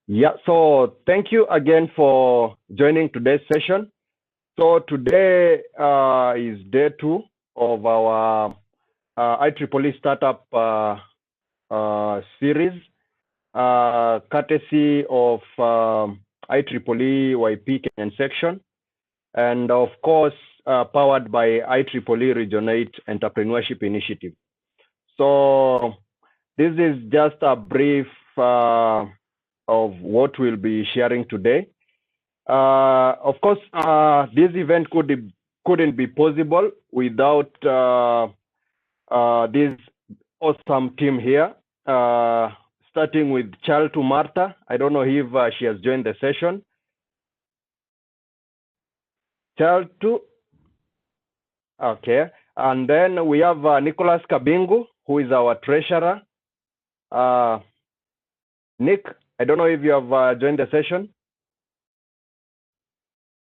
Yeah, so thank you again for joining today's session. So today is day 2 of our IEEE Startup series, courtesy of IEEE YP Kenyan section, and of course powered by IEEE Region 8 Entrepreneurship Initiative. So this is just a brief of what we'll be sharing today. Of course, this event couldn't be possible without this awesome team here, starting with Charles Martha. I don't know if she has joined the session. Charles, okay. And then we have Nicholas Kabingu, who is our treasurer. Nick, I don't know if you have joined the session.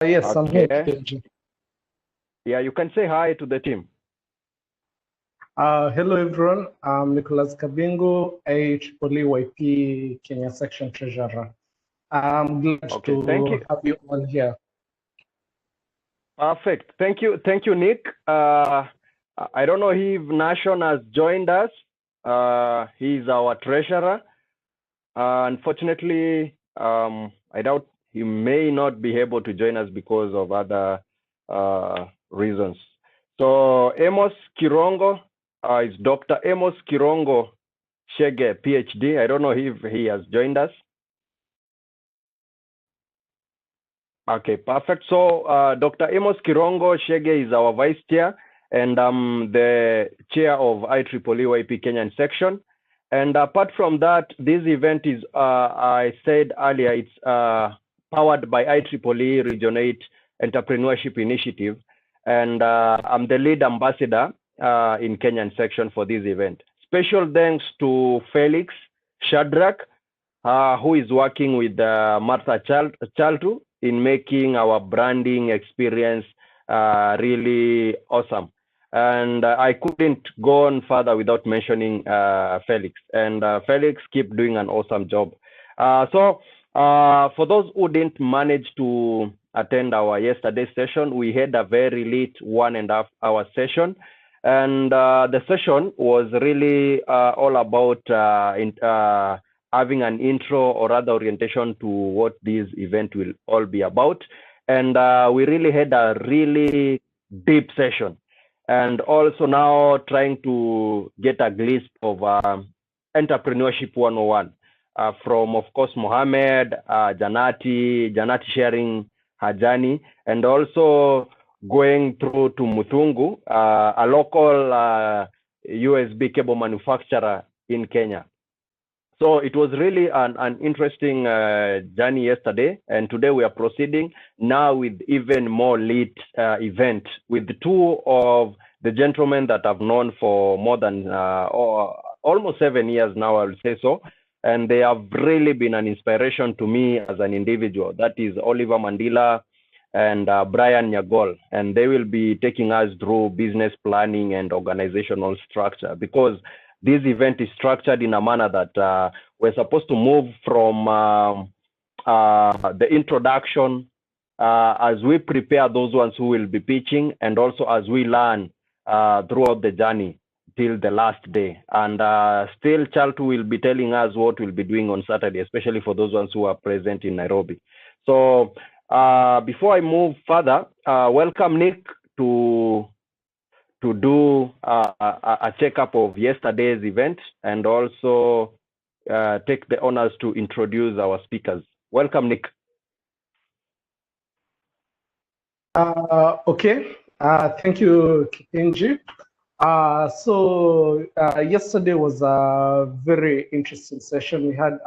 Yes, okay. I'm here. KG. Yeah, you can say hi to the team. Hello, everyone. I'm Nicholas Kabingu, IEEE Kenya Section Treasurer. I'm glad to have you all here. Perfect. Thank you, Nick. I don't know if Nashon has joined us. He's our treasurer. Unfortunately, I doubt he may not be able to join us because of other reasons. So Amos Kirongo is Dr. Amos Kirongo Shege, PhD. I don't know if he has joined us. Okay, perfect. So Dr. Amos Kirongo Shege is our vice chair, and I'm the chair of IEEE YP Kenyan section. And apart from that, this event is, I said earlier, it's powered by IEEE Region 8 Entrepreneurship Initiative. And I'm the lead ambassador in Kenyan section for this event. Special thanks to Felix Shadrach, who is working with Martha Chaltu in making our branding experience really awesome. And I couldn't go on further without mentioning Felix. And Felix keep doing an awesome job. So for those who didn't manage to attend our yesterday's session, we had a very late 1.5 hour session. And the session was really all about having an intro or rather orientation to what this event will all be about. And we really had a really deep session. And also now trying to get a glimpse of Entrepreneurship 101 from, of course, Mohammed, Janati sharing her journey, and also going through to Muthungu, a local USB cable manufacturer in Kenya. So it was really an interesting journey yesterday, and today we are proceeding now with even more lit event with 2 of the gentlemen that I've known for more than almost 7 years now, I will say so, and they have really been an inspiration to me as an individual. That is Oliver Mandila and Brian Nyagol, and they will be taking us through business planning and organizational structure, because this event is structured in a manner that we're supposed to move from the introduction as we prepare those ones who will be pitching, and also as we learn throughout the journey till the last day. And still, Charles will be telling us what we'll be doing on Saturday, especially for those ones who are present in Nairobi. So before I move further, welcome Nick to do a checkup of yesterday's event, and also take the honors to introduce our speakers. Welcome, Nick. Okay, thank you, Kenji. So yesterday was a very interesting session. We had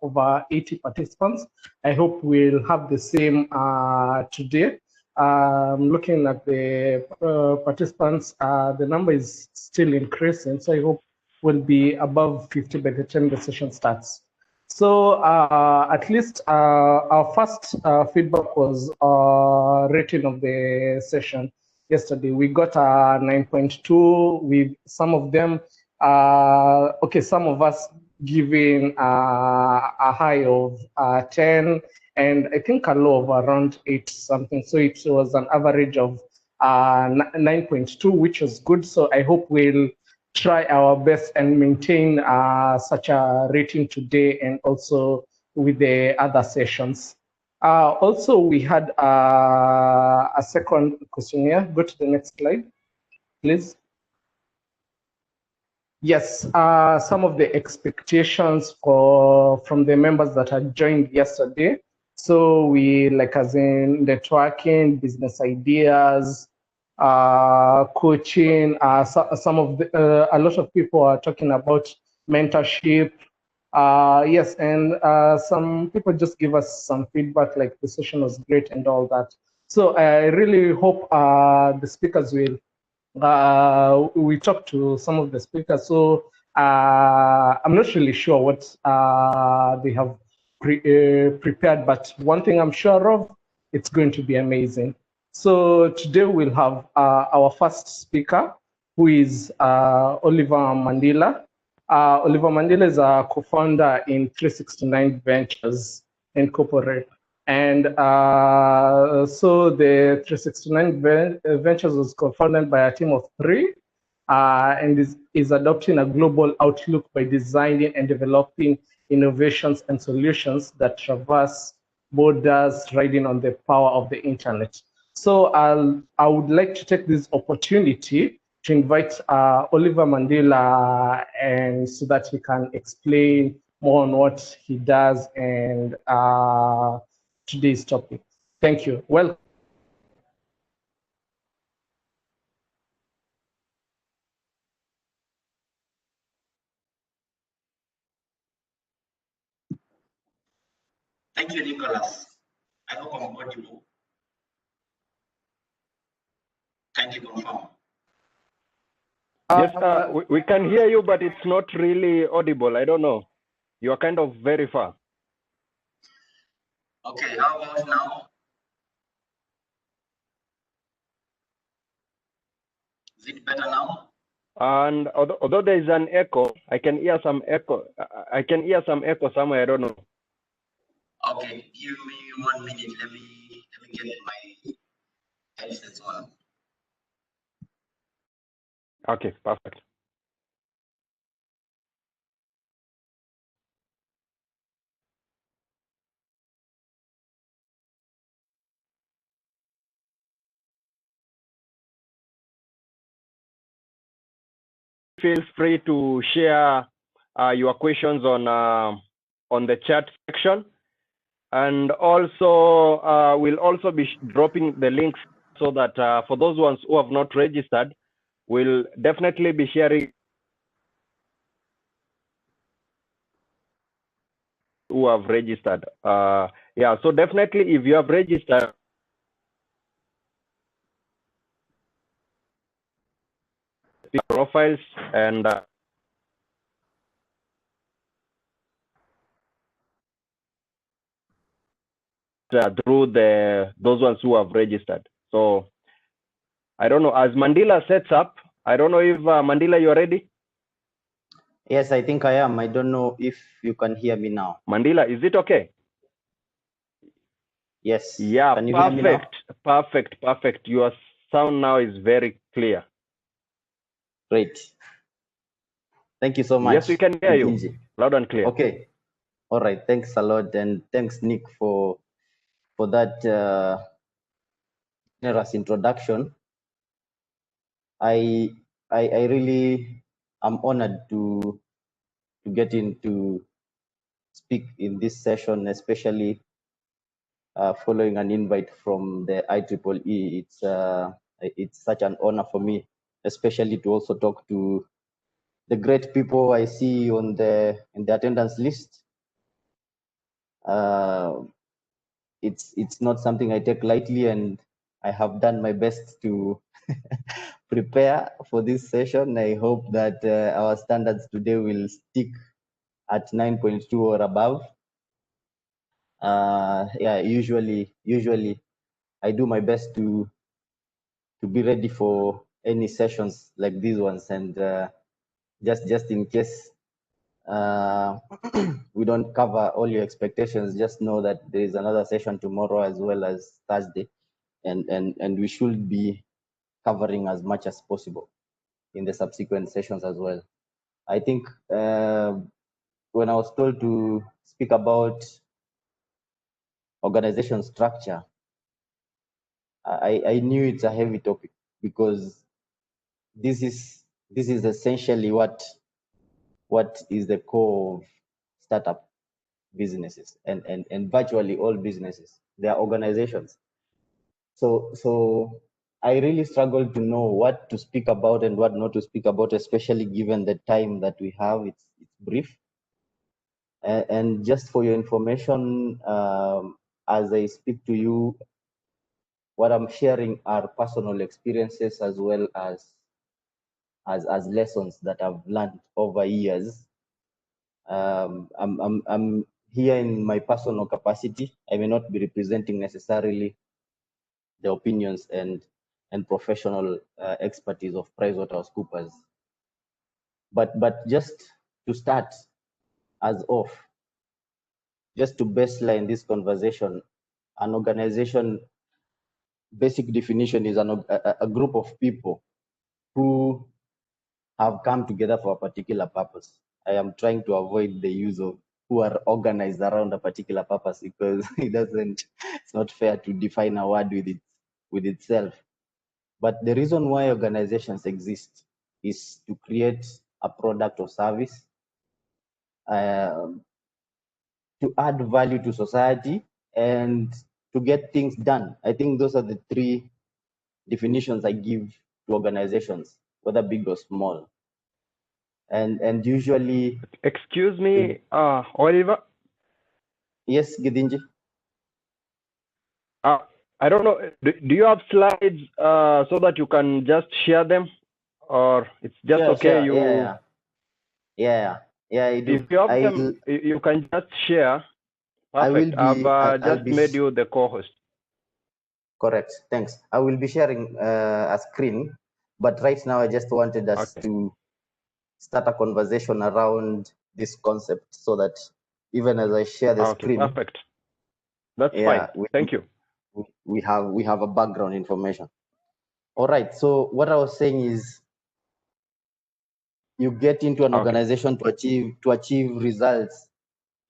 over 80 participants. I hope we'll have the same today. Looking at the participants, the number is still increasing, so I hope we'll be above 50 by the time the session starts. So at least our first feedback was rating of the session yesterday. We got a 9.2 with some of them. Okay, some of us giving a high of 10 and I think a low of around 8 something. So it was an average of 9.2, which was good. So I hope we'll try our best and maintain such a rating today and also with the other sessions. Also, we had a second questionnaire. Go to the next slide, please. Yes, some of the expectations from the members that had joined yesterday. So we like as in networking, business ideas, coaching. Some of a lot of people are talking about mentorship. Yes, and some people just give us some feedback like the session was great and all that. So I really hope the speakers will we talked to some of the speakers, so I'm not really sure what they have prepared, but one thing I'm sure of, it's going to be amazing. So today we'll have our first speaker, who is Oliver Mandela. Oliver Mandela is a co-founder in 369 Ventures Incorporated. And so the 369 Ventures was co-founded by a team of 3 and is adopting a global outlook by designing and developing innovations and solutions that traverse borders, riding on the power of the internet. So I would like to take this opportunity to invite Oliver Mandela and so that he can explain more on what he does and today's topic. Thank you. Welcome. Thank you, Nicholas. I hope I'm audible. Can you confirm? Yes, we can hear you, but it's not really audible. I don't know. You are kind of very far. Okay, how about now? Is it better now? And although there is an echo, I can hear some echo. I can hear some echo somewhere. I don't know. Okay, give me 1 minute. Let me get my headsets on. Okay, perfect. Feel free to share your questions on the chat section, and also we'll also be dropping the links so that for those ones who have not registered, we'll definitely be sharing who have registered. Yeah, so definitely if you have registered, profiles and through those ones who have registered. So I don't know, as Mandela sets up, I don't know if Mandela, you're ready? Yes, I think I am. I don't know if you can hear me now. Mandela, is it okay? Yes. Yeah, can you hear me now? Perfect. Your sound now is very clear. Great. Thank you so much. Yes, we can hear you loud and clear. Okay. All right. Thanks a lot, and thanks, Nick, for that generous introduction. I really am honored to get into speak in this session, especially following an invite from the IEEE. It's such an honor for me, especially to also talk to the great people I see in the attendance list. It's not something I take lightly, and I have done my best to prepare for this session. I hope that our standards today will stick at 9.2 or above. Yeah, usually I do my best to be ready for any sessions like these ones, and just in case we don't cover all your expectations. Just know that there is another session tomorrow as well as Thursday, and we should be covering as much as possible in the subsequent sessions as well. I think when I was told to speak about organization structure, I knew it's a heavy topic, because this is essentially what is the core of startup businesses, and virtually all businesses. They are organizations. So I really struggle to know what to speak about and what not to speak about, especially given the time that we have. It's brief. And just for your information, as I speak to you, what I'm sharing are personal experiences as well as lessons that I've learned over years. I'm here in my personal capacity. I may not be representing necessarily the opinions and professional expertise of PricewaterhouseCoopers. But just to start as off, just to baseline this conversation, an organization, basic definition, is a group of people who have come together for a particular purpose. I am trying to avoid the use of who are organized around a particular purpose, because it's not fair to define a word with itself. But the reason why organizations exist is to create a product or service, to add value to society, and to get things done. I think those are the three definitions I give to organizations, whether big or small. And usually... Excuse me, Oliver. Yes, Gidinji. I don't know. Do you have slides so that you can just share them, or it's just okay? Sure. Yeah. I do. If you have them, you can just share. Perfect. I've just made you the co-host. Correct. Thanks. I will be sharing a screen, but right now I just wanted us to start a conversation around this concept, so that even as I share the screen, perfect. That's fine. Thank you. We have a background information. All right. So what I was saying is, you get into an organization to achieve results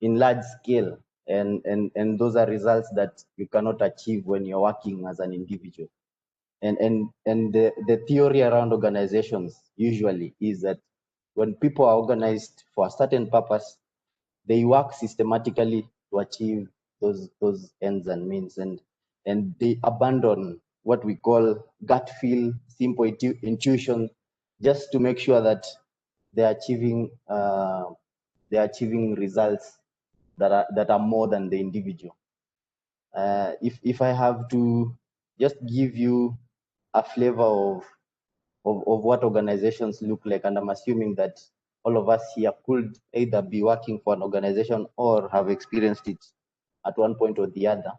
in large scale, and those are results that you cannot achieve when you're working as an individual. And the theory around organizations usually is that when people are organized for a certain purpose, they work systematically to achieve those ends and means, and they abandon what we call gut feel, simple intuition, just to make sure that they're achieving results that are more than the individual. If I have to just give you a flavor of what organizations look like, and I'm assuming that all of us here could either be working for an organization or have experienced it at one point or the other.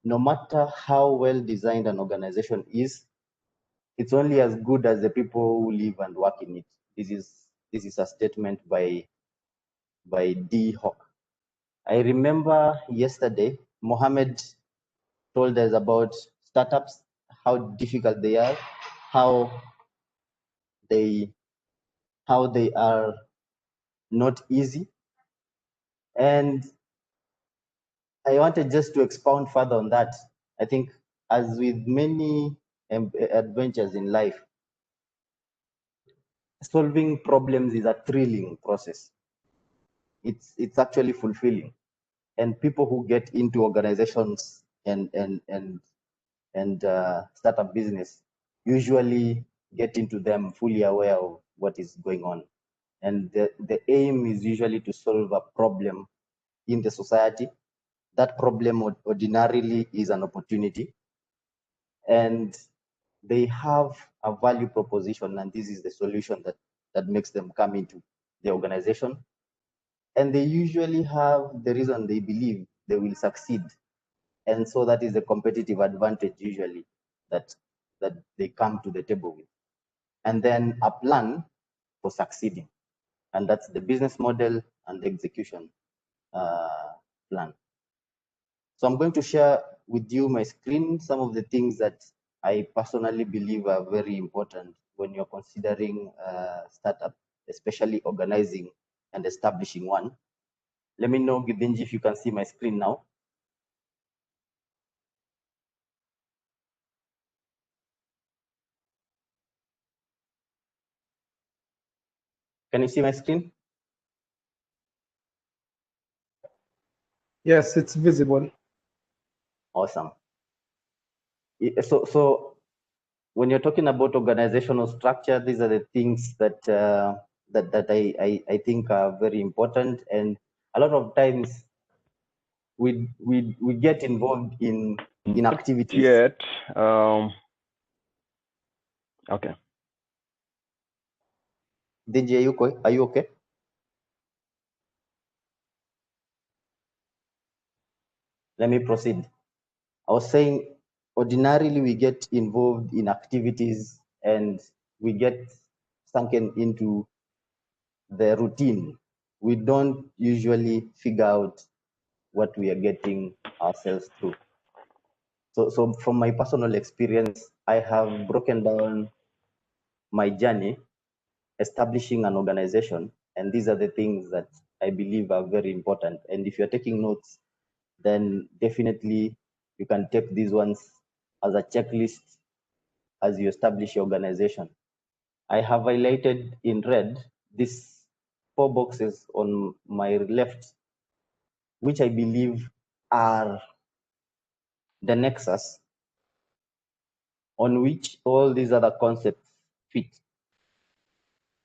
No matter how well designed an organization is, it's only as good as the people who live and work in it. This is a statement by D. Hawk. I remember yesterday, Mohammed told us about startups, how difficult they are, how they are not easy. And I wanted just to expound further on that. I think, as with many adventures in life, solving problems is a thrilling process. It's actually fulfilling. And people who get into organizations and start a business usually get into them fully aware of what is going on. And the aim is usually to solve a problem in the society. That problem ordinarily is an opportunity, and they have a value proposition, and this is the solution that makes them come into the organization. And they usually have the reason they believe they will succeed. And so that is the competitive advantage usually that they come to the table with. And then a plan for succeeding. and that's the business model and the execution plan. So I'm going to share with you my screen, some of the things that I personally believe are very important when you're considering a startup, especially organizing and establishing one. Let me know, Gibinji, if you can see my screen now. Can you see my screen? Yes, it's visible. Awesome. So when you're talking about organizational structure, these are the things that I think are very important, and a lot of times we get involved in activities. Yet, okay. DJ, are you okay? Let me proceed. I was saying, ordinarily we get involved in activities and we get sunken into the routine. We don't usually figure out what we are getting ourselves through. So from my personal experience, I have broken down my journey establishing an organization, and these are the things that I believe are very important. And if you're taking notes, then definitely you can take these ones as a checklist as you establish your organization. I have highlighted in red these 4 boxes on my left, which I believe are the nexus on which all these other concepts fit.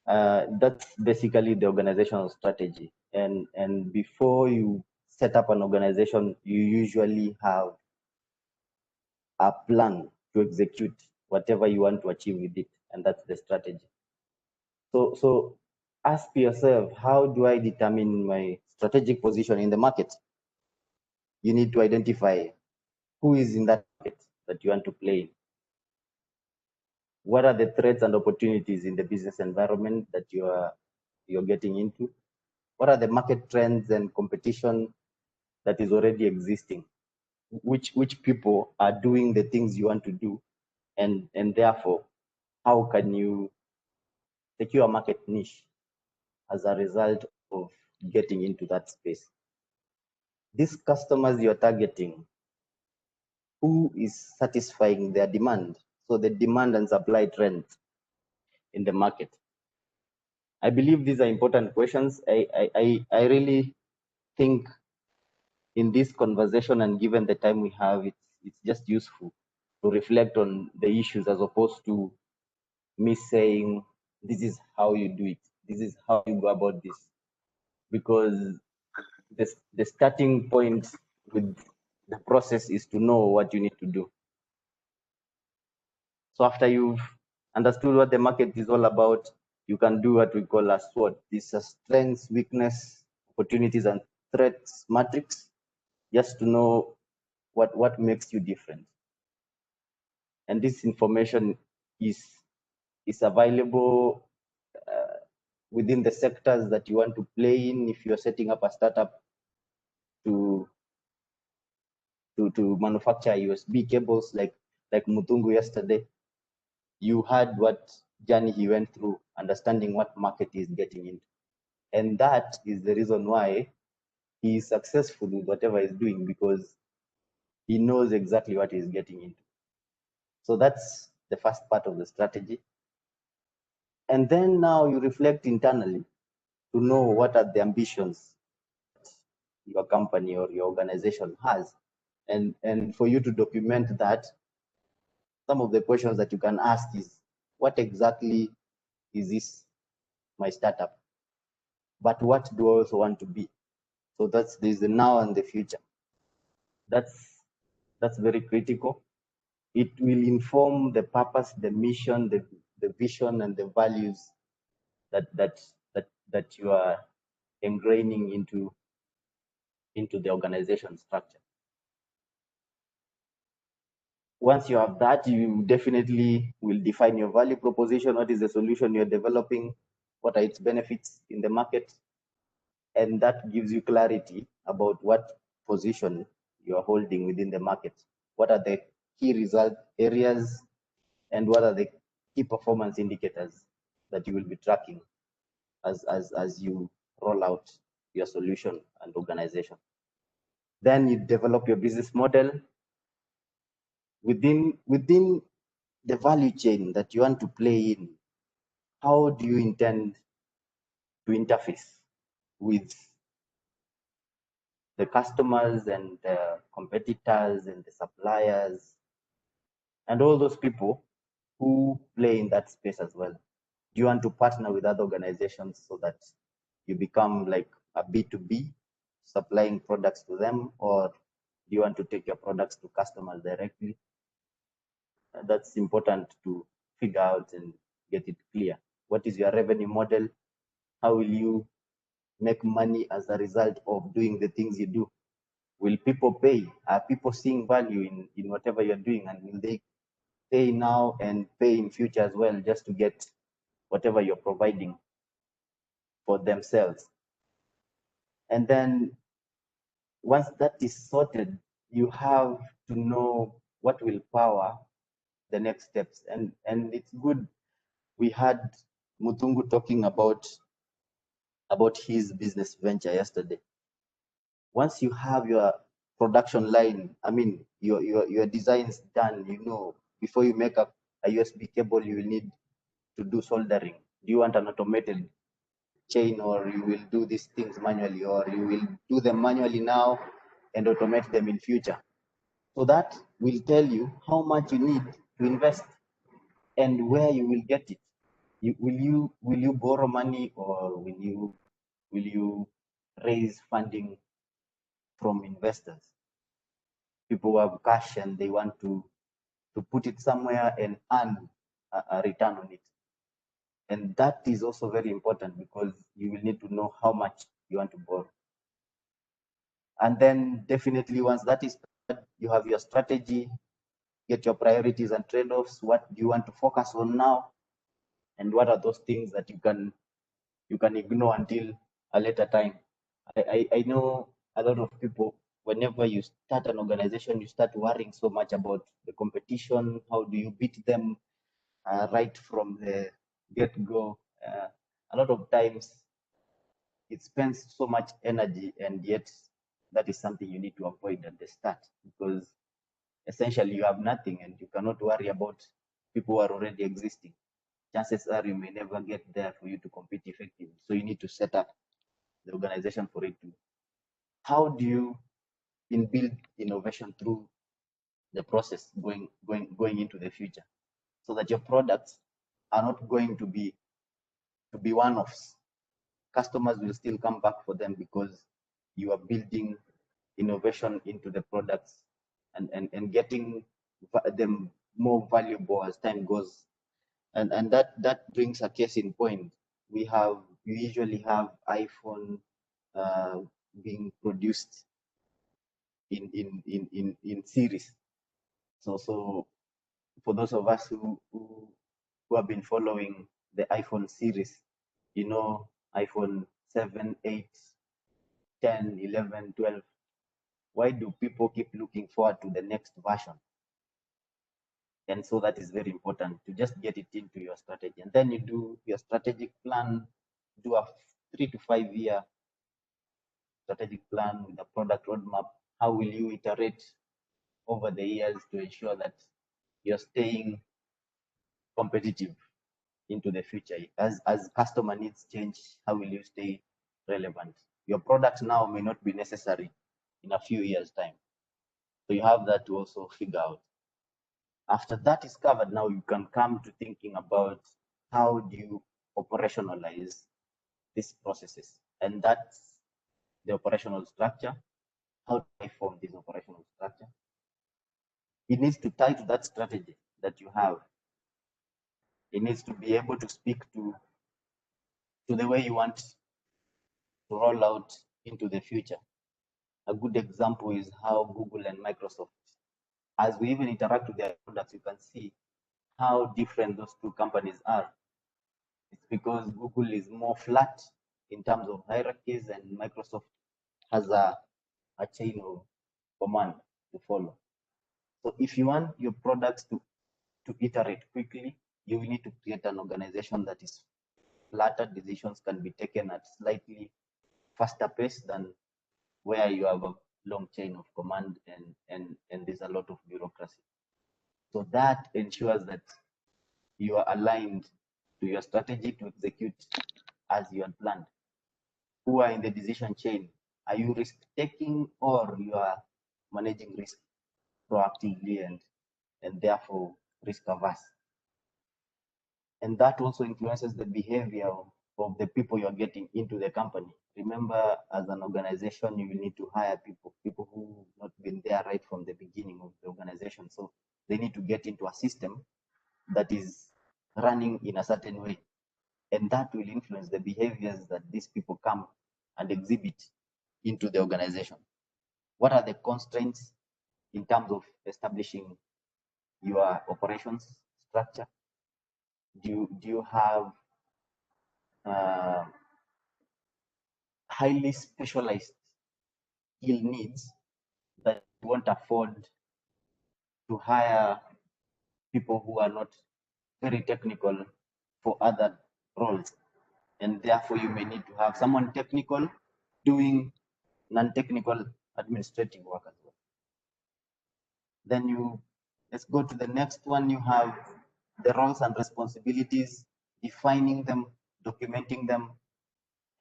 That's basically the organizational strategy. And before you set up an organization, you usually have a plan to execute whatever you want to achieve with it, and that's the strategy. So ask yourself, how do I determine my strategic position in the market? You need to identify who is in that market that you want to play in. What are the threats and opportunities in the business environment that you're getting into? What are the market trends and competition that is already existing? Which people are doing the things you want to do, and therefore, how can you secure a market niche as a result of getting into that space? These customers you're targeting, who is satisfying their demand? So the demand and supply trends in the market. I believe these are important questions. I really think in this conversation, and given the time we have, it's just useful to reflect on the issues as opposed to me saying, this is how you do it, this is how you go about this. Because the starting point with the process is to know what you need to do. So after you've understood what the market is all about, you can do what we call a SWOT. This is strengths, weakness, opportunities, and threats matrix, just to know what makes you different. And this information is available within the sectors that you want to play in. If you're setting up a startup to manufacture USB cables like Mutungu yesterday, you heard what journey he went through, understanding what market he's getting into. And that is the reason why he is successful with whatever he's doing, because he knows exactly what he's getting into. So that's the first part of the strategy. And then now you reflect internally to know what are the ambitions your company or your organization has. And for you to document that, some of the questions that you can ask is, what exactly is this, my startup? But what do I also want to be? So there's the now and the future. That's very critical. It will inform the purpose, the mission, the vision, and the values that you are ingraining into the organization structure. Once you have that, you definitely will define your value proposition. What is the solution you're developing? what are its benefits in the market, and that gives you clarity about what position you are holding within the market. What are the key result areas, and what are the key performance indicators that you will be tracking as you roll out your solution and organization. Then you develop your business model within the value chain that you want to play in. How do you intend to interface with the customers and the competitors and the suppliers and all those people who play in that space as well? Do you want to partner with other organizations so that you become like a B2B, supplying products to them, or do you want to take your products to customers directly? That's important to figure out and get it clear. What is your revenue model? How will you make money as a result of doing the things you do? Will people pay? Are people seeing value in whatever you're doing, and will they pay now and pay in future as well, just to get whatever you're providing for themselves? And then once that is sorted, you have to know what will power the next steps. And it's good. We had Mutungu talking about his business venture yesterday. Once you have your production line, I mean, your designs done, you know, before you make a USB cable, you will need to do soldering. Do you want an automated chain, or you will do these things manually, or you will do them manually now and automate them in future? So that will tell you how much you need to invest and where you will get it. Will you borrow money, or will you raise funding from investors, people who have cash and they want to put it somewhere and earn a return on it? And that is also very important, because you will need to know how much you want to borrow. And then definitely once that is started, you have your strategy, get your priorities and trade-offs. What do you want to focus on now, and what are those things that you can ignore until a later time? I know a lot of people, whenever you start an organization, you start worrying so much about the competition. How do you beat them right from the get-go? A lot of times it spends so much energy, and yet that is something you need to avoid at the start, because essentially you have nothing and you cannot worry about people who are already existing. Chances are you may never get there for you to compete effectively. So you need to set up the organization for it to. How do you build innovation through the process going into the future, so that your products are not going to be one-offs? Customers will still come back for them, because you are building innovation into the products and getting them more valuable as time goes. And that brings a case in point. We usually have iPhone being produced in series. So for those of us who have been following the iPhone series, you know, iPhone 7, 8, 10, 11, 12. Why do people keep looking forward to the next version? And so that is very important, to just get it into your strategy. And then you do your strategic plan, do a 3 to 5 year strategic plan with a product roadmap. How will you iterate over the years to ensure that you're staying competitive into the future? As customer needs change, how will you stay relevant? Your product now may not be necessary in a few years' time. So you have that to also figure out. After that is covered, now you can come to thinking about how do you operationalize these processes. And that's the operational structure. How do I form this operational structure? It needs to tie to that strategy that you have. It needs to be able to speak to the way you want to roll out into the future. A good example is how Google and Microsoft, as we even interact with their products, you can see how different those two companies are. It's because Google is more flat in terms of hierarchies, and Microsoft has a chain of command to follow. So if you want your products to iterate quickly, you will need to create an organization that is flatter. Decisions can be taken at slightly faster pace than where you have a long chain of command and there's a lot of bureaucracy. So that ensures that you are aligned to your strategy to execute as you had planned. Who are in the decision chain? Are you risk taking, or you are managing risk proactively and therefore risk averse? And that also influences the behavior of the people you're getting into the company. Remember, as an organization, you will need to hire people who have not been there right from the beginning of the organization. So they need to get into a system that is running in a certain way. And that will influence the behaviors that these people come and exhibit into the organization. What are the constraints in terms of establishing your operations structure? Do you have highly specialized skill needs that won't afford to hire people who are not very technical for other roles? And therefore, you may need to have someone technical doing non-technical administrative work as well. Then let's go to the next one. You have the roles and responsibilities, defining them, documenting them,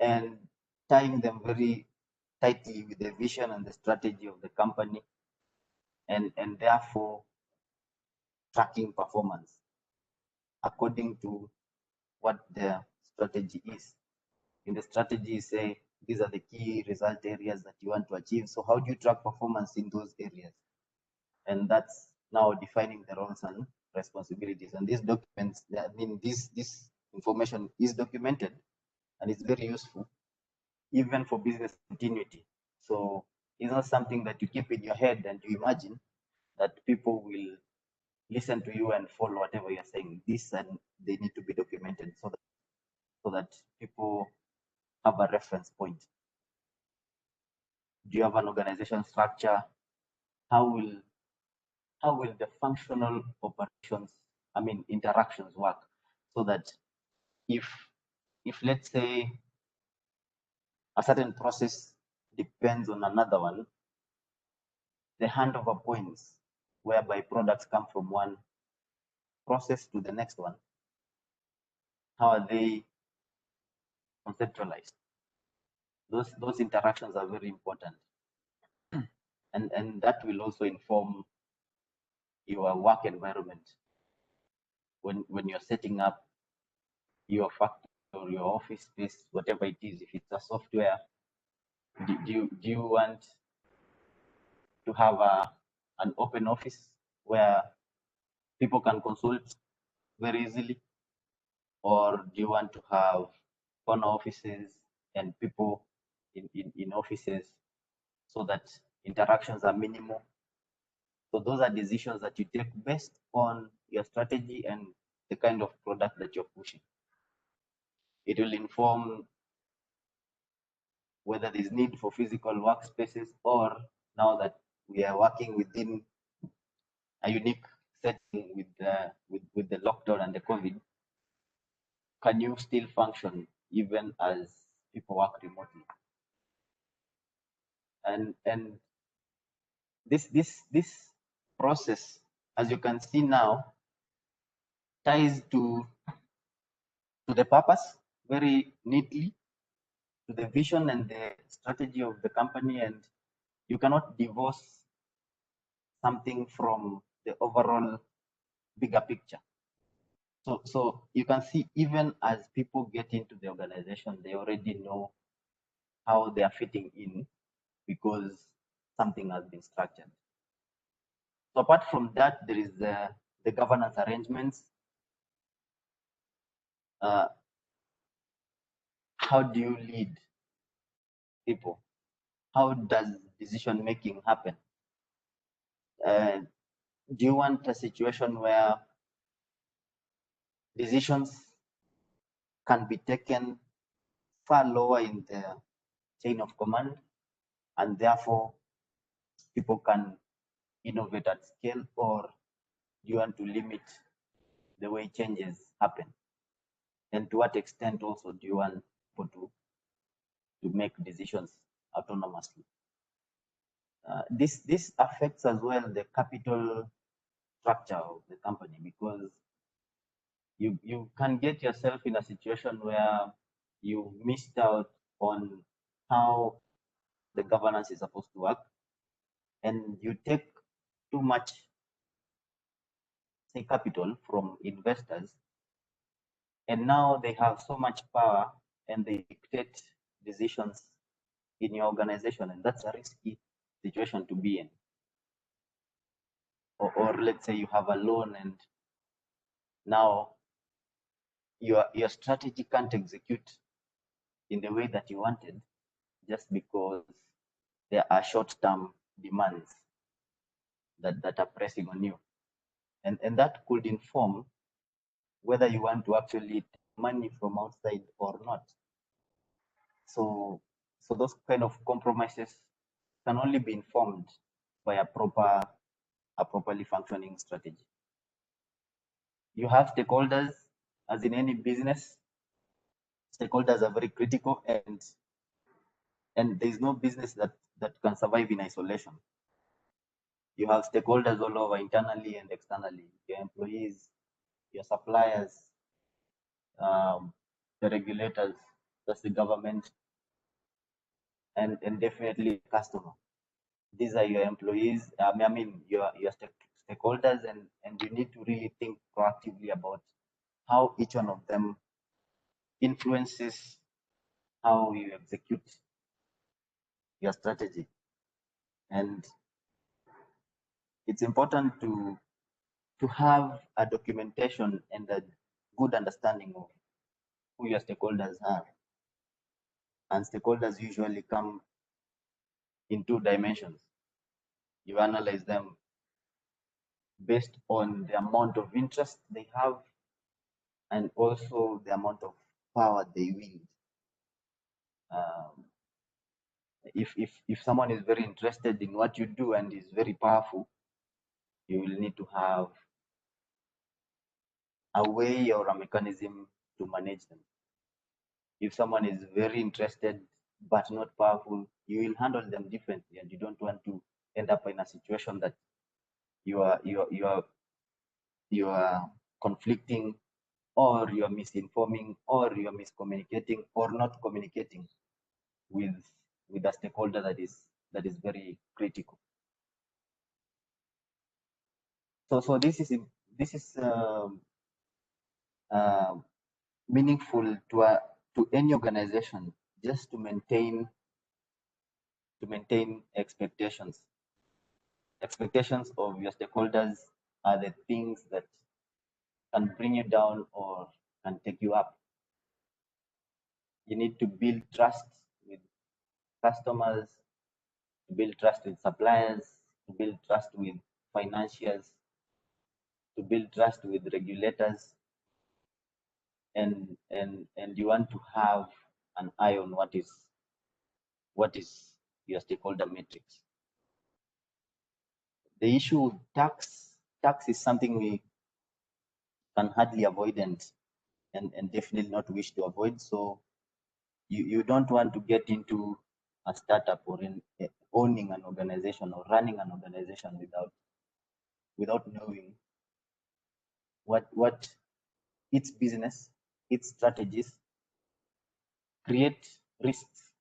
and tying them very tightly with the vision and the strategy of the company, and therefore tracking performance according to what the strategy is. In the strategy, you say these are the key result areas that you want to achieve. So how do you track performance in those areas? And that's now defining the roles and responsibilities. And these documents, I mean, this information is documented, and it's very useful even for business continuity. So it's not something that you keep in your head and you imagine that people will listen to you and follow whatever you're saying. This, and they need to be documented so that people have a reference point. Do you have an organization structure? How will the functional operations, I mean interactions, work? So that if let's say a certain process depends on another one, the handover points whereby products come from one process to the next one, how are they conceptualized? Those interactions are very important, and that will also inform your work environment when you're setting up your factory or your office space, whatever it is. If it's a software, do you want to have an open office where people can consult very easily, or do you want to have corner offices and people in offices so that interactions are minimal? So those are decisions that you take based on your strategy and the kind of product that you're pushing. It will inform whether there's need for physical workspaces, or now that we are working within a unique setting with the lockdown and the COVID, can you still function even as people work remotely? And this process, as you can see now, ties to the purpose very neatly, to the vision and the strategy of the company, and you cannot divorce something from the overall bigger picture. So you can see, even as people get into the organization, they already know how they are fitting in because something has been structured. So apart from that, there is the governance arrangements. How do you lead people? How does decision making happen? Do you want a situation where decisions can be taken far lower in the chain of command, and therefore people can innovate at scale, or you want to limit the way changes happen? And to what extent also do you want people to make decisions autonomously? This affects as well the capital structure of the company, because you can get yourself in a situation where you missed out on how the governance is supposed to work, and you take too much, say, capital from investors, and now they have so much power and they dictate decisions in your organization, and that's a risky situation to be in. Or let's say you have a loan, and now your strategy can't execute in the way that you wanted, just because there are short-term demands that are pressing on you, and that could inform whether you want to actually take money from outside or not. So those kind of compromises can only be informed by a properly functioning strategy. You have stakeholders, as in any business. Stakeholders are very critical, and there's no business that can survive in isolation. You have stakeholders all over, internally and externally, your employees, your suppliers, the regulators, that's the government, and definitely customer. These are your employees, I mean your stakeholders, and you need to really think proactively about how each one of them influences how you execute your strategy. And it's important to have a documentation and a good understanding of who your stakeholders are. And stakeholders usually come in two dimensions. You analyze them based on the amount of interest they have, and also the amount of power they wield. If someone is very interested in what you do and is very powerful, you will need to have a way or a mechanism to manage them. If someone is very interested but not powerful, you will handle them differently, and you don't want to end up in a situation that you are conflicting, or you are misinforming, or you are miscommunicating, or not communicating with a stakeholder that is very critical. So this is meaningful to any organization, just to maintain expectations. Expectations of your stakeholders are the things that can bring you down or can take you up. You need to build trust with customers, to build trust with suppliers, to build trust with financiers, to build trust with regulators, and you want to have an eye on what is your stakeholder matrix. The issue with tax is something we can hardly avoid, and definitely not wish to avoid. So you don't want to get into a startup or in owning an organization or running an organization without knowing what its business, its strategies create risks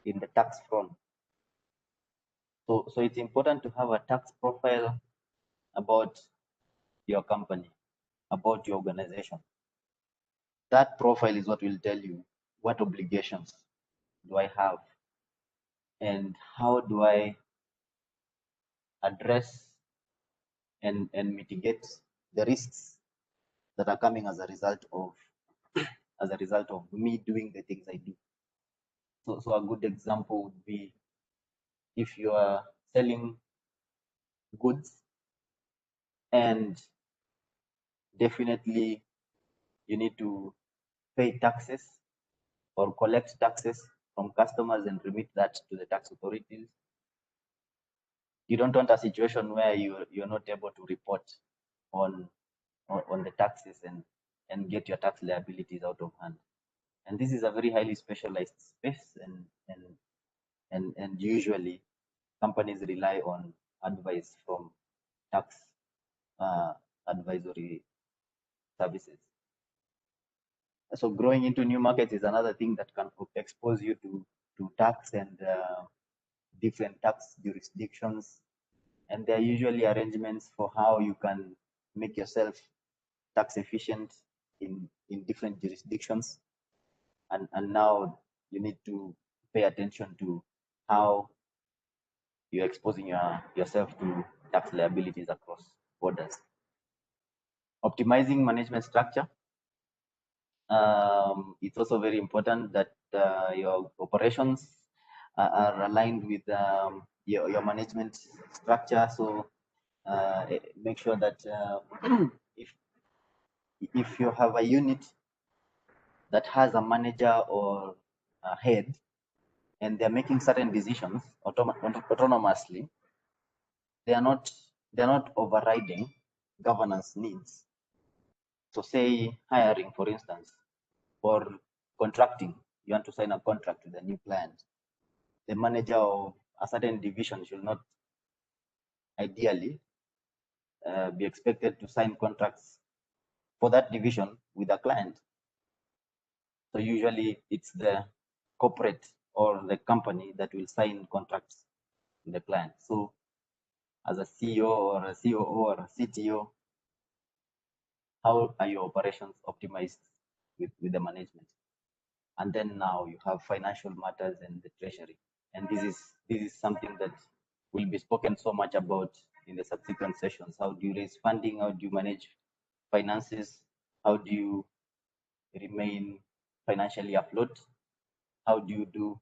in the tax front. So it's important to have a tax profile about your company, about your organization. That profile is what will tell you what obligations do I have, and how do I address and mitigate the risks that are coming as a result of me doing the things I do. So a good example would be, if you are selling goods, and definitely you need to pay taxes or collect taxes from customers and remit that to the tax authorities. You don't want a situation where you're not able to report on the taxes and get your tax liabilities out of hand. And this is a very highly specialized space, and usually companies rely on advice from tax advisory services. So growing into new markets is another thing that can expose you to tax and different tax jurisdictions. And there are usually arrangements for how you can make yourself tax efficient in different jurisdictions. And now you need to pay attention to how you're exposing yourself to tax liabilities across borders. Optimizing management structure. It's also very important that your operations are aligned with your management structure. So make sure that if you have a unit that has a manager or a head and they're making certain decisions autonomously, they are not overriding governance needs. So say hiring, for instance, or contracting, you want to sign a contract with a new client. The manager of a certain division should not ideally be expected to sign contracts for that division with a client. So usually it's the corporate or the company that will sign contracts with the client. So as a CEO or a COO or a CTO, how are your operations optimized with the management? And then now you have financial matters and the treasury. And this is something that will be spoken so much about in the subsequent sessions. How do you raise funding? How do you manage finances? How do you remain financially afloat? How do you do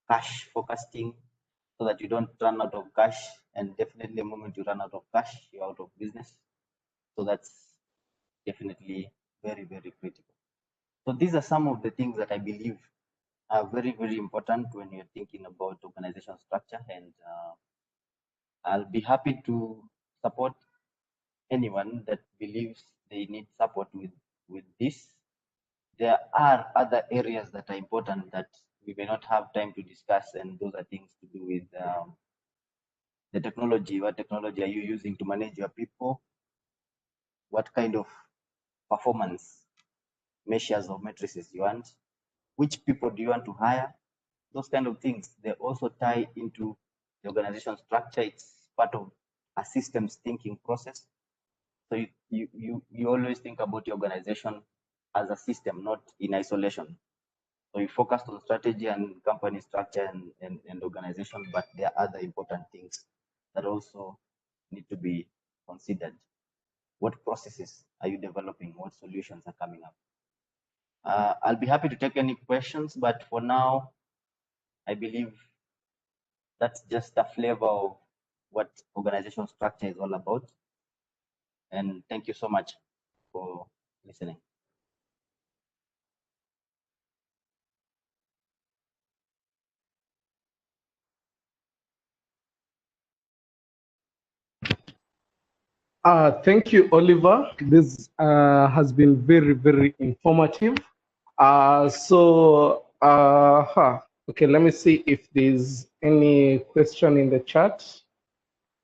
cash forecasting so that you don't run out of cash? And definitely the moment you run out of cash, you're out of business. So that's definitely very, very critical. So these are some of the things that I believe are very, very important when you're thinking about organization structure. And I'll be happy to support anyone that believes they need support with this. There are other areas that are important that we may not have time to discuss, and those are things to do with the technology. What technology are you using to manage your people? What kind of performance measures or matrices you want? Which people do you want to hire? Those kind of things, they also tie into the organization structure. It's part of a systems thinking process. So you always think about your organization as a system, not in isolation. So you focus on strategy and company structure and organization, but there are other important things that also need to be considered. What processes are you developing? What solutions are coming up? I'll be happy to take any questions, but for now, I believe that's just a flavor of what organizational structure is all about. And thank you so much for listening. Thank you, Oliver. This has been very, very informative. Okay, let me see if there's any question in the chat.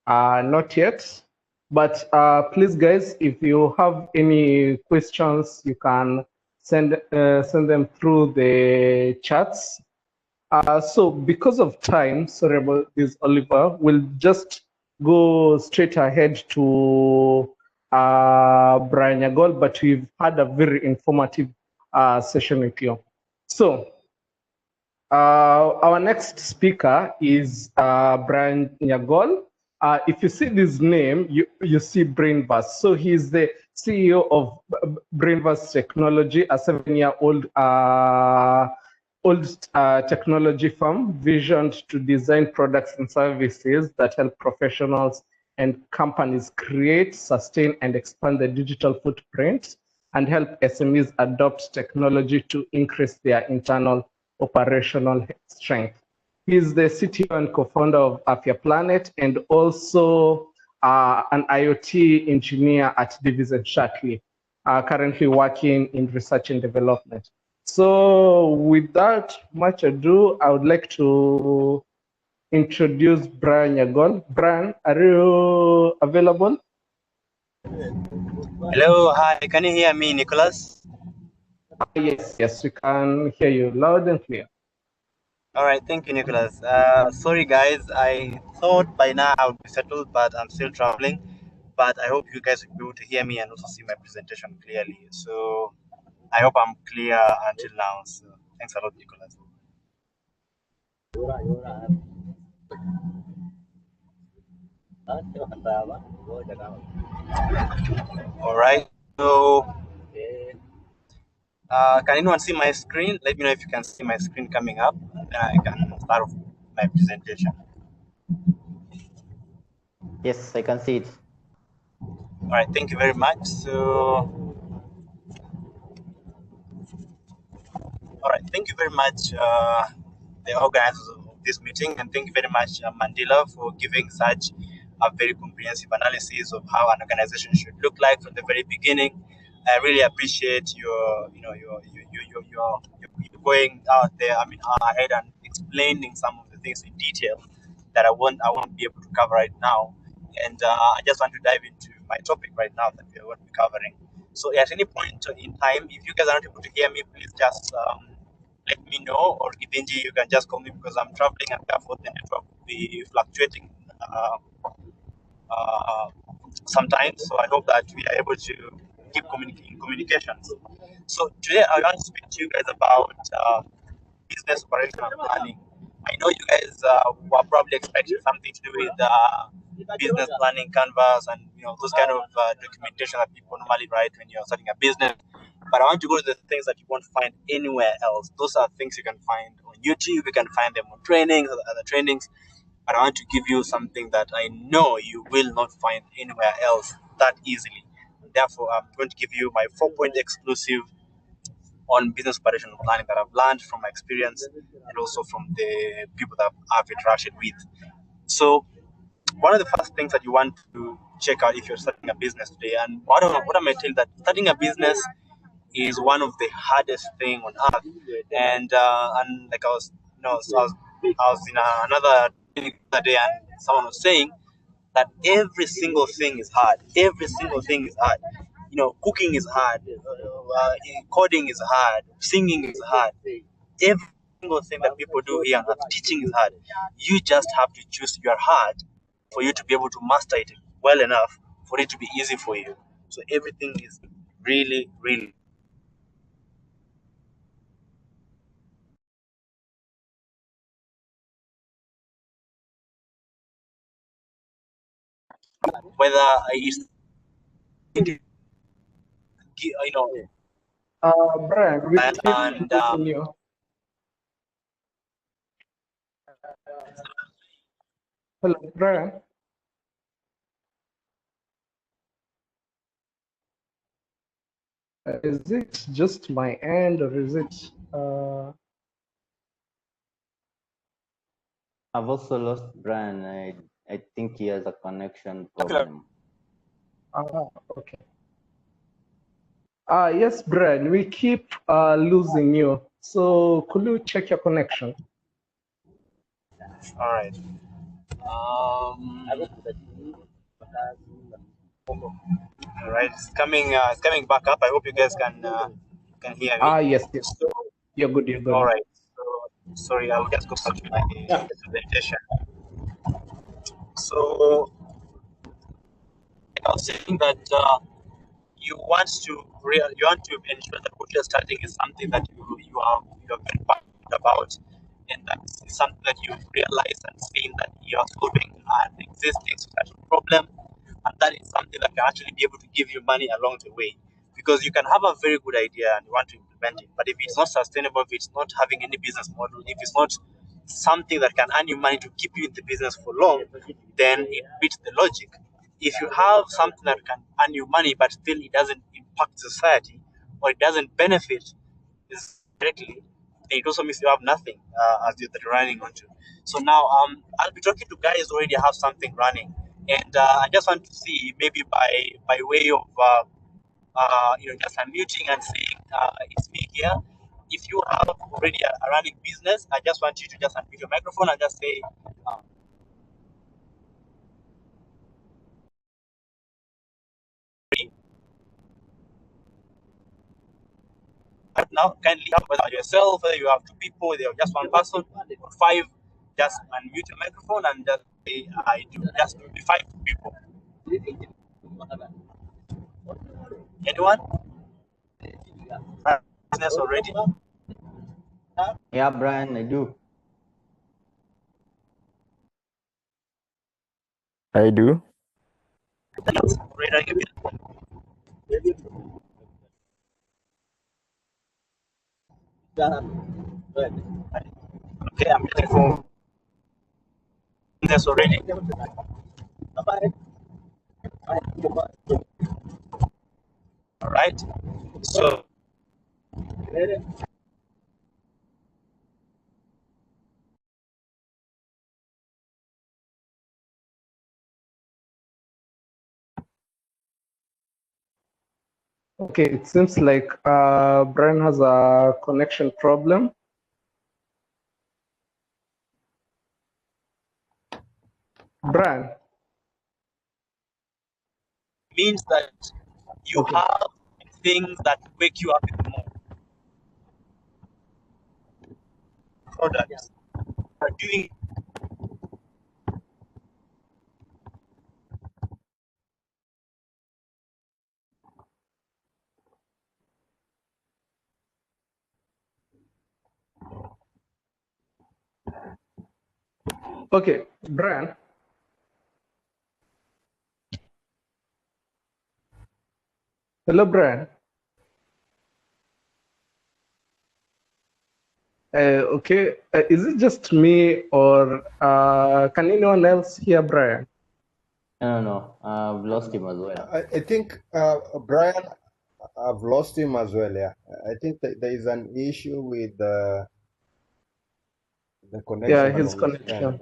Not yet, but please, guys, if you have any questions, you can send them through the chats. So because of time, sorry about this, Oliver, we'll just go straight ahead to Brian Yagol, but we've had a very informative session with you. So our next speaker is Brian Yagol. If you see this name, you see Brainverse. So he's the CEO of Brainverse Technology, a 7-year-old technology firm visioned to design products and services that help professionals and companies create, sustain, and expand their digital footprint and help SMEs adopt technology to increase their internal operational strength. He's the CTO and co-founder of Afya Planet and also an IoT engineer at Division Shortly, currently working in research and development. So without much ado, I would like to introduce Brian Yagon. Brian, are you available? Hello, hi, can you hear me, Nicholas? Yes, we can hear you loud and clear. All right, thank you, Nicholas. Sorry, guys, I thought by now I would be settled, but I'm still traveling. But I hope you guys will be able to hear me and also see my presentation clearly. So I hope I'm clear until now. So thanks a lot, Nicholas. All right, so can anyone see my screen? Let me know if you can see my screen coming up, and then I can start off my presentation. Yes, I can see it. All right, thank you very much. So, all right, thank you very much, the organizers of this meeting, and thank you very much, Mandela, for giving such a very comprehensive analysis of how an organization should look like from the very beginning. I really appreciate your going out there. I mean, ahead and explaining some of the things in detail that I won't be able to cover right now. And I just want to dive into my topic right now that we are going to be covering. So, at any point in time, if you guys are not able to hear me, please just let me know, or Githinji, you can just call me because I'm traveling and therefore the network will be fluctuating uh, sometimes. So I hope that we are able to keep communications. So today I want to speak to you guys about business operational planning. I know you guys were probably expecting something to do with business planning canvas and those kind of documentation that people normally write when you're starting a business. But I want to go to the things that you won't find anywhere else. Those are things you can find on YouTube. You can find them on trainings, other trainings. But I want to give you something that I know you will not find anywhere else that easily. Therefore, I'm going to give you my 4-point exclusive on business operational planning that I've learned from my experience and also from the people that I've interacted with. So, one of the first things that you want to check out if you're starting a business today, and what am I telling that starting a business is one of the hardest thing on earth. And like I was in another clinic the other day, and someone was saying that every single thing is hard. Every single thing is hard. Cooking is hard, coding is hard, singing is hard. Every single thing that people do here on earth, teaching is hard. You just have to choose your heart for you to be able to master it well enough for it to be easy for you. So everything is really, really. Whether it's Brian, we keep and losing you. Hello, Brian. Is it just my end or is it? I've also lost Brian. I think he has a connection problem. Okay. Yes, Brian, we keep losing you. So could you check your connection? All right. All right. It's coming back up. I hope you guys can hear me. Yes. You're good. All right. So, sorry, I'll just go back to my presentation. So, I was saying that you want to ensure that what you're starting is something that you are very passionate about, and that's something that you've realized and seen that you are solving an existing social problem, and that is something that can actually be able to give you money along the way. Because you can have a very good idea and you want to implement it, but if it's not sustainable, if it's not having any business model, if it's not something that can earn you money to keep you in the business for long, then it beats the logic. If you have something that can earn you money but still it doesn't impact society, or it doesn't benefit this directly, then it also means you have nothing as you're running onto. So now I'll be talking to guys who already have something running, and I just want to see maybe by way of just unmuting and saying it's me here. If you have already a running business, I just want you to just unmute your microphone and just say. Right now, kindly have whether yourself, whether you have two people, whether you're just one person or five, just unmute your microphone and just say I do. Just be 5 people. Anyone? Business already? Yeah, Brian, I do. I do. Read again. Okay, I'm looking for business already. All right. So Okay, it seems like Brian has a connection problem. Brian. means that you have things that wake you up in the morning. Products are doing. Okay, Brian. Hello, Brian. Okay, is it just me or can anyone else hear Brian? No, I've lost him as well. I think Brian, I've lost him as well. Yeah, I think that there is an issue with the connection. Yeah, his from connection. end.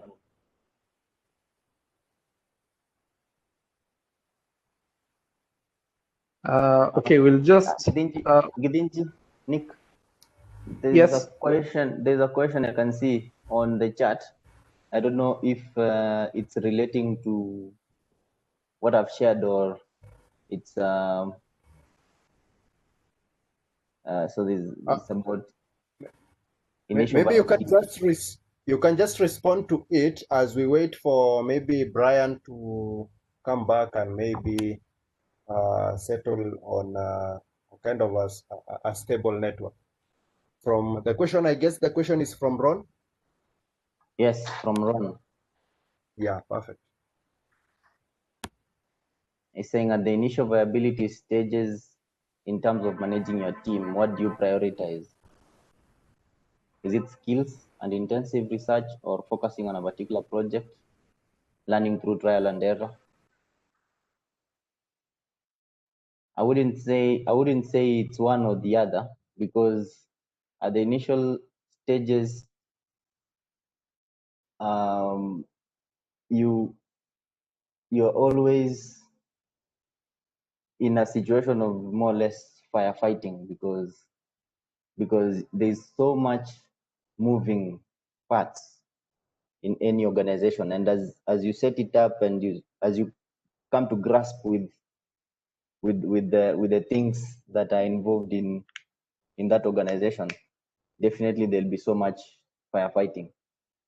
Okay, we'll just. Gidinji, Nick, there's Yes. a question. There's a question I can see on the chat. I don't know if it's relating to what I've shared or it's so there's about initial. Maybe you can just respond to it as we wait for maybe Brian to come back and maybe settle on kind of a stable network. From the question, I guess the question is from Ron. Yes, from Ron. Yeah, perfect. He's saying at the initial viability stages, in terms of managing your team, what do you prioritize? Is it skills and intensive research or focusing on a particular project, learning through trial and error? I wouldn't say it's one or the other, because at the initial stages, you're always in a situation of more or less firefighting, because there's so much moving parts in any organization, and as you set it up and as you come to grasp with the things that are involved in that organization, definitely there'll be so much firefighting.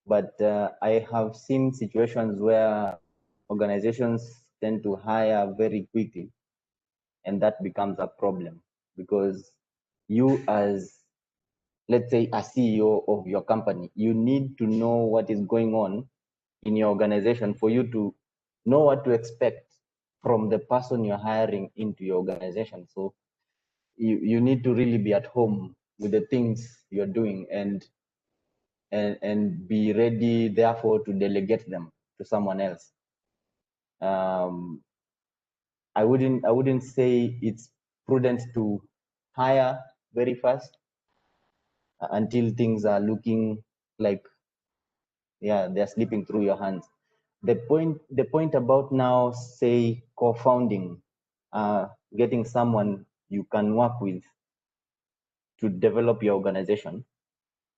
But I have seen situations where organizations tend to hire very quickly, and that becomes a problem, because you, as let's say a CEO of your company, you need to know what is going on in your organization for you to know what to expect from the person you're hiring into your organization. So you need to really be at home with the things you're doing and be ready, therefore, to delegate them to someone else. I wouldn't say it's prudent to hire very fast until things are looking like, yeah, they're slipping through your hands. The point about now, say, co-founding, getting someone you can work with to develop your organization,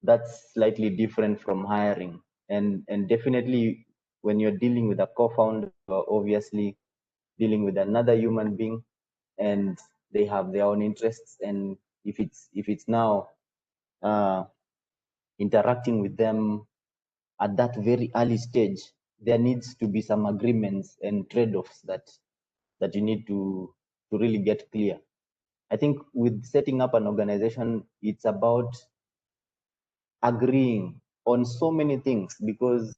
that's slightly different from hiring. And definitely when you're dealing with a co-founder, you're obviously dealing with another human being, and they have their own interests. And if it's now interacting with them at that very early stage, there needs to be some agreements and trade-offs that you need to really get clear. I think with setting up an organization, it's about agreeing on so many things, because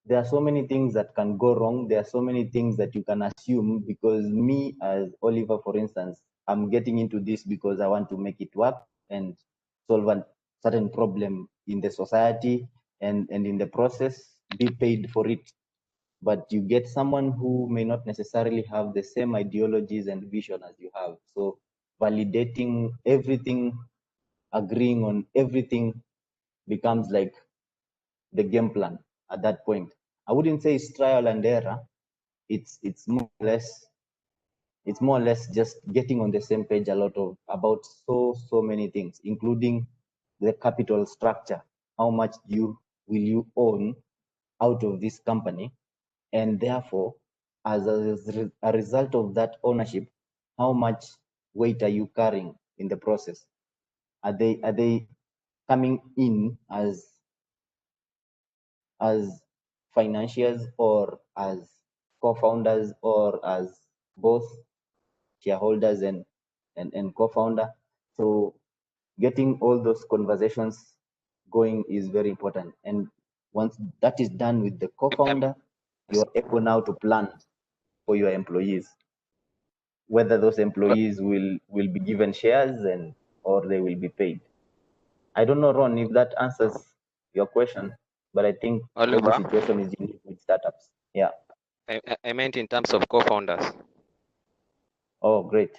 there are so many things that can go wrong. There are so many things that you can assume, because me as Oliver, for instance, I'm getting into this because I want to make it work and solve a certain problem in the society, and in the process be paid for it. But you get someone who may not necessarily have the same ideologies and vision as you have. So validating everything, agreeing on everything becomes like the game plan at that point. I wouldn't say it's trial and error. It's more or less just getting on the same page about so many things, including the capital structure. How much will you own out of this company? And therefore, as a result of that ownership, how much weight are you carrying in the process? Are they coming in as financiers, or as co-founders, or as both shareholders and co-founder? So getting all those conversations going is very important. And once that is done with the co-founder, you're able now to plan for your employees, whether those employees will be given shares or they will be paid. I don't know, Ron, if that answers your question, but I think every Oliver, situation is unique with startups. Yeah. I meant in terms of co-founders. Oh, great.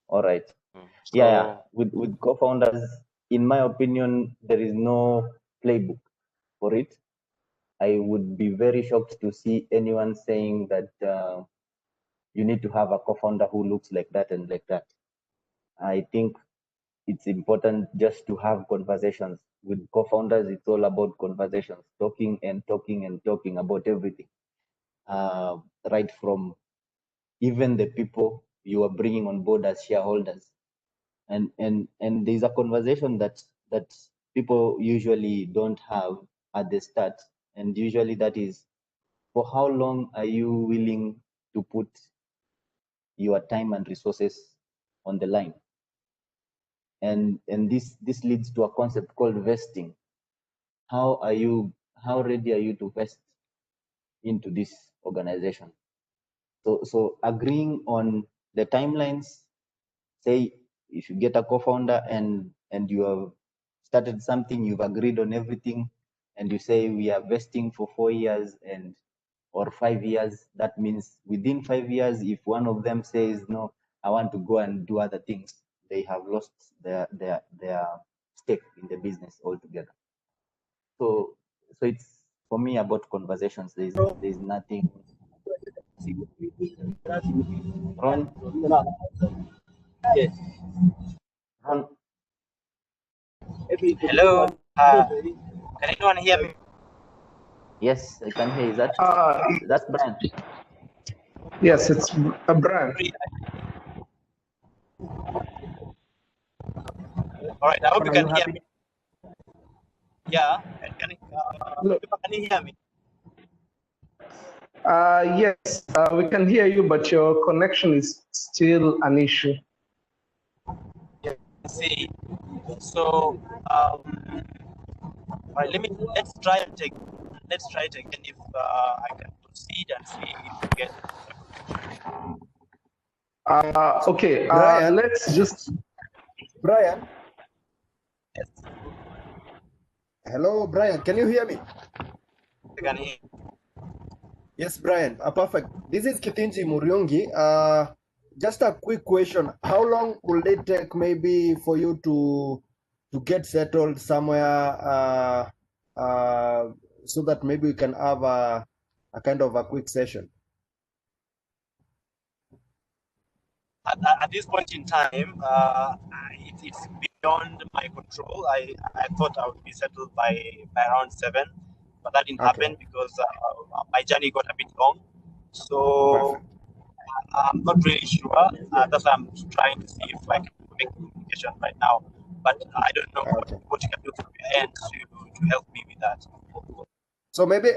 All right. So, Yeah. With co-founders, in my opinion, there is no playbook for it. I would be very shocked to see anyone saying that you need to have a co-founder who looks like that and like that. I think it's important just to have conversations with co-founders. It's all about conversations, talking and talking and talking about everything, right from even the people you are bringing on board as shareholders. And there's a conversation that people usually don't have at the start, and usually that is, for how long are you willing to put your time and resources on the line? And this leads to a concept called vesting. How ready are you to vest into this organization? So agreeing on the timelines. Say if you get a co-founder and you have started something, you've agreed on everything, and you say we are vesting for 4 years or 5 years, that means within 5 years, if one of them says no, I want to go and do other things, they have lost their stake in the business altogether. So it's, for me, about conversations. There's nothing. Ron? Yes. Ron? Hello. Can anyone hear me? Yes, I can hear. Is that that's Brian? Yes, it's a brand. All right. I hope you Are you can hear happy? me. Yeah. Can you hear me? Yes, we can hear you, but your connection is still an issue. Yeah. See. So, all right. Let's try it again if I can proceed and see if we get. Okay, Brian? let's just. Brian? Yes. Hello, Brian. Can you hear me? I can hear. Yes, Brian. Perfect. This is Kitinji Muriungi. just a quick question. How long will it take maybe for you to get settled somewhere so that maybe we can have a kind of a quick session? At this point in time, it's beyond my control. I thought I would be settled by around 7, but that didn't Okay. happen because my journey got a bit long. So Perfect. I'm not really sure. That's why I'm trying to see if I can make communication right now. But I don't know Okay. what you can do from your end to help me with that. So maybe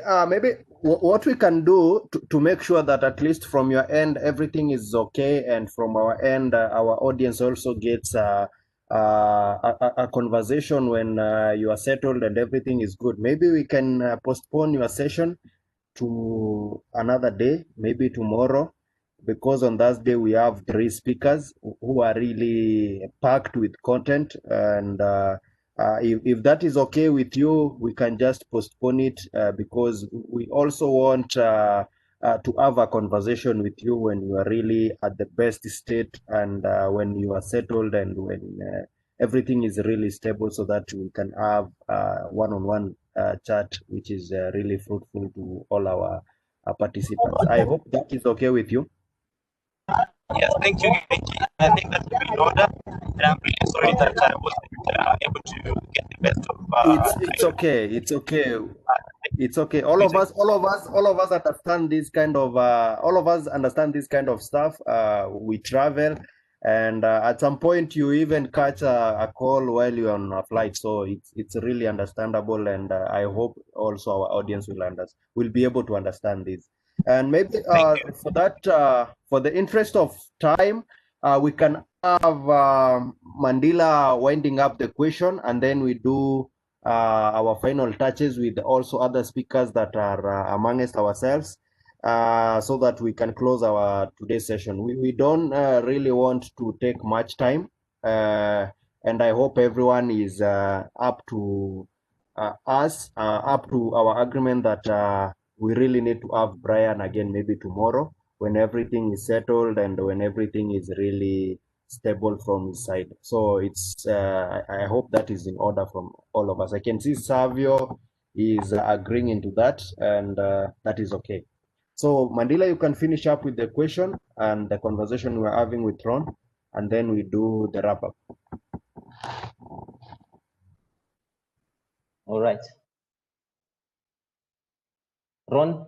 what we can do to make sure that at least from your end everything is okay, and from our end our audience also gets a conversation when you are settled and everything is good. Maybe we can postpone your session to another day, maybe tomorrow, because on Thursday we have 3 speakers who are really packed with content. And if that is okay with you, we can just postpone it because we also want to have a conversation with you when you are really at the best state, and when you are settled, and when everything is really stable, so that we can have one-on-one chat, which is really fruitful to all our participants. I hope that is okay with you. Yes, thank you, Genki. I think that's the in order, and I'm really sorry that I wasn't able to get the best of. It's okay. It's okay. It's okay. All of us understand this kind of all of us understand this kind of stuff. We travel, and at some point you even catch a call while you're on a flight. So it's really understandable, and I hope also our audience will be able to understand this. And maybe Thank you. for that, for the interest of time, we can have Mandila winding up the question, and then we do our final touches with also other speakers that are amongst ourselves, so that we can close our today's session. We don't really want to take much time, and I hope everyone is up to up to our agreement that we really need to have Brian again maybe tomorrow, when everything is settled and when everything is really stable from his side. So it's I hope that is in order from all of us. I can see Savio is agreeing into that, and that is okay. So Mandila, you can finish up with the question and the conversation we're having with Ron, and then we do the wrap up. All right. Ron?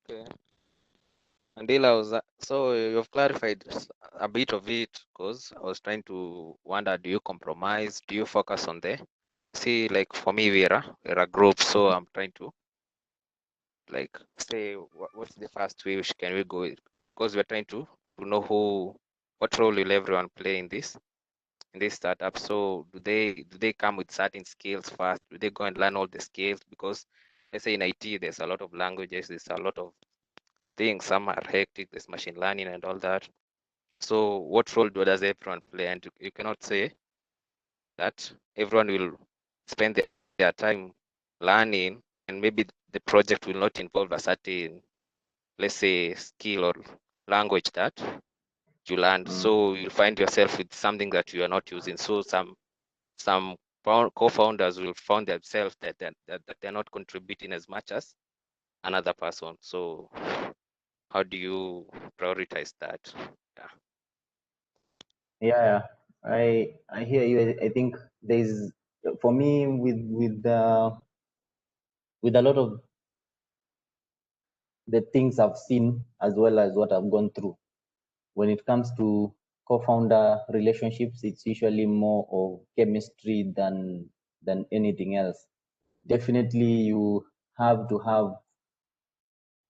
Okay. Mandela was so you've clarified a bit of it, because I was trying to wonder, do you compromise? Do you focus on the see, like for me we're a group, so I'm trying to like say what's the first way which can we go with? Because we're trying to know what role will everyone play in this startup. So do they come with certain skills first? Do they go and learn all the skills? Because let's say in IT there's a lot of languages, there's a lot of things, some are hectic, there's machine learning and all that. So what role does everyone play? And you cannot say that everyone will spend their time learning, and maybe the project will not involve a certain, let's say, skill or language that you learned. So you'll find yourself with something that you are not using. So some co-founders will find themselves that they're not contributing as much as another person. So how do you prioritize that? Yeah, I hear you. I think there's, for me, with a lot of the things I've seen as well as what I've gone through, when it comes to co-founder relationships, it's usually more of chemistry than anything else. Definitely, you have to have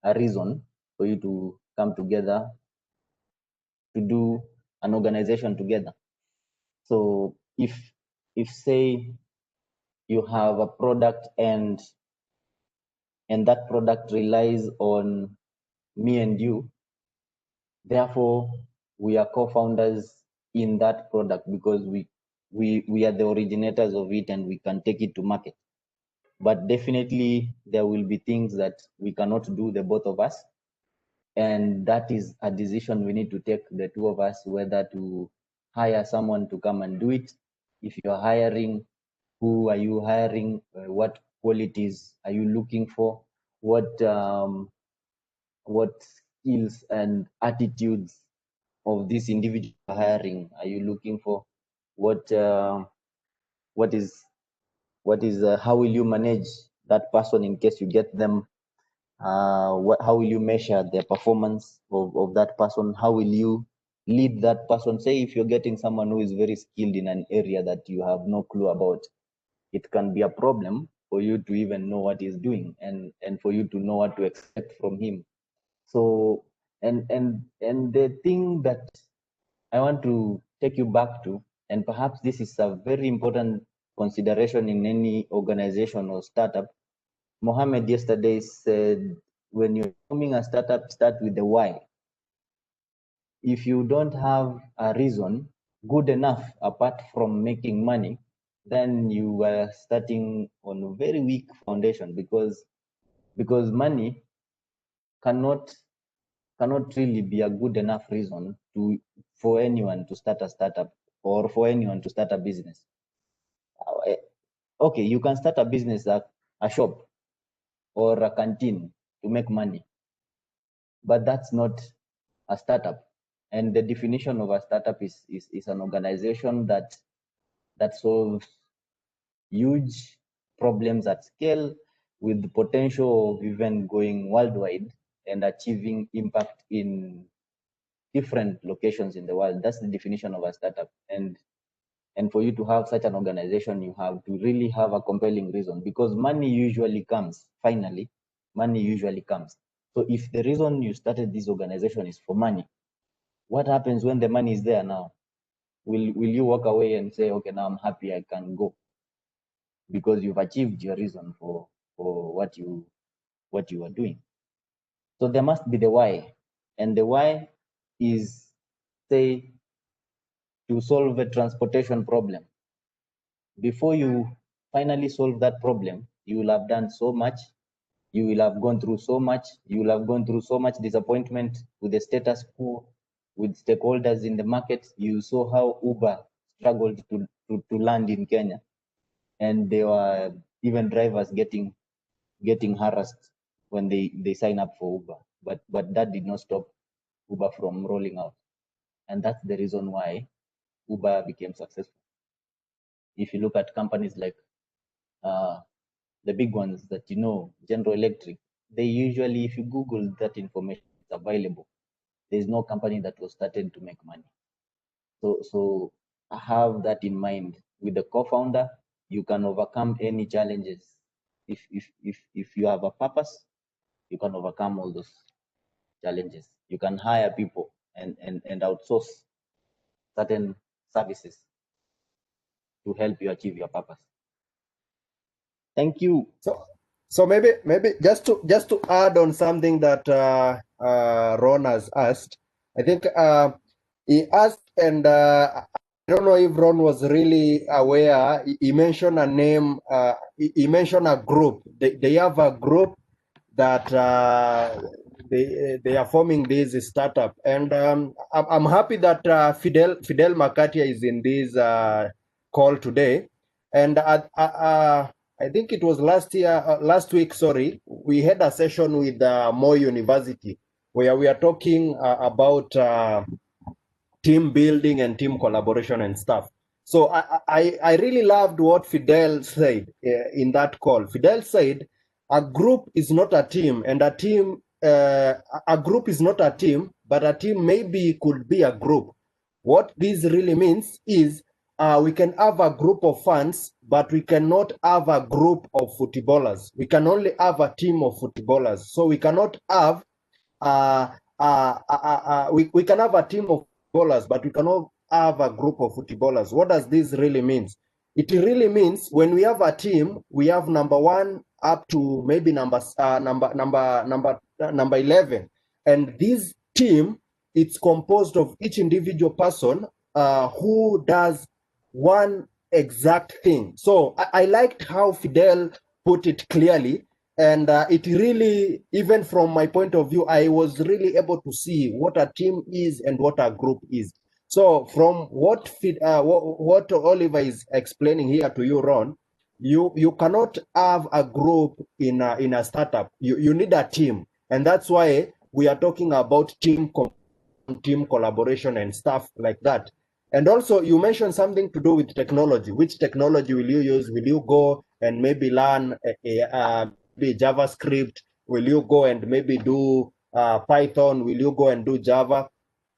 a reason for you to come together to do an organization together. So if say you have a product and that product relies on me and you, therefore we are co-founders in that product because we are the originators of it and we can take it to market. But definitely there will be things that we cannot do, the both of us, And that is a decision we need to take, the two of us, whether to hire someone to come and do it. If you're hiring, who are you hiring? What qualities are you looking for? What skills and attitudes of this individual hiring are you looking for? What is how will you manage that person in case you get them? How will you measure the performance of that person? How will you lead that person? Say if you're getting someone who is very skilled in an area that you have no clue about, it can be a problem for you to even know what he's doing and for you to know what to expect from him. So and the thing that I want to take you back to, and perhaps this is a very important consideration in any organization or startup. Mohammed yesterday said, when you're forming a startup, start with the why. If you don't have a reason good enough apart from making money, then you are starting on a very weak foundation, because money cannot really be a good enough reason for anyone to start a startup or for anyone to start a business. Okay, you can start a business, a shop or a canteen to make money, but that's not a startup. And the definition of a startup is an organization that solves huge problems at scale with the potential of even going worldwide and achieving impact in different locations in the world. That's the definition of a startup. And for you to have such an organization, you have to really have a compelling reason, because money usually comes. Finally, money usually comes. So if the reason you started this organization is for money, what happens when the money is there now? Will you walk away and say, okay, now I'm happy, I can go, because you've achieved your reason for what you are doing? So there must be the why, and the why is, say, to solve a transportation problem. Before you finally solve that problem, you will have done so much, you will have gone through so much, you will have gone through so much disappointment with the status quo, with stakeholders in the market. You saw how Uber struggled to land in Kenya, and there were even drivers getting harassed when they sign up for Uber, but that did not stop Uber from rolling out. And that's the reason why Uber became successful. If you look at companies like the big ones that you know, General Electric, they usually, if you Google that information, it's available. There's no company that was started to make money. So have that in mind. With the co-founder, you can overcome any challenges. If you have a purpose, you can overcome all those challenges. You can hire people and outsource certain services to help you achieve your purpose. Thank you. So maybe just to add on something that Ron has asked, I think he asked, and I don't know if Ron was really aware. He mentioned a name. He mentioned a group. They have a group that they are forming this startup, and I'm happy that Fidel Makatia is in this call today, and I think it was last week, sorry, we had a session with Moi University where we are talking about team building and team collaboration and stuff. So I really loved what Fidel said in that call. Fidel said, a group is not a team, and a group is not a team, but a team maybe could be a group. What this really means is we can have a group of fans, but we cannot have a group of footballers. We can only have a team of footballers. So we cannot have we can have a team of footballers, but we cannot have a group of footballers. What does this really mean? It really means when we have a team, we have number 1 up to maybe number 11, and this team, it's composed of each individual person who does one exact thing. So I liked how Fidel put it clearly And it really, even from my point of view, I was really able to see what a team is and what a group is. So from what Oliver is explaining here to you, Ron, you cannot have a group in a startup. You need a team, and that's why we are talking about team collaboration and stuff like that. And also, you mentioned something to do with technology. Which technology will you use? Will you go and maybe learn maybe JavaScript? Will you go and maybe do Python? Will you go and do Java?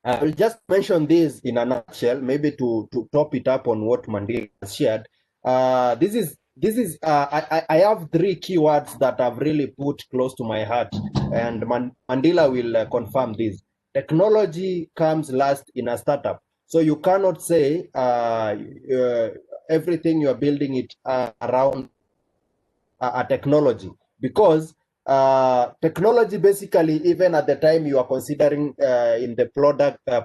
I will just mention this in a nutshell, maybe to top it up on what Mandela has shared. I have three keywords that I've really put close to my heart, and Mandela will confirm this. Technology comes last in a startup. So you cannot say everything you're building it around a technology, because technology basically, even at the time you are considering in the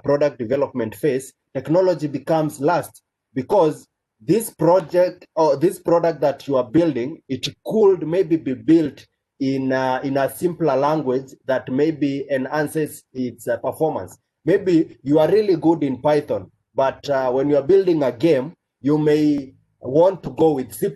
product development phase, technology becomes last, because this project or this product that you are building, it could maybe be built in a simpler language that maybe enhances its performance. Maybe you are really good in Python, but when you are building a game, you may want to go with C++,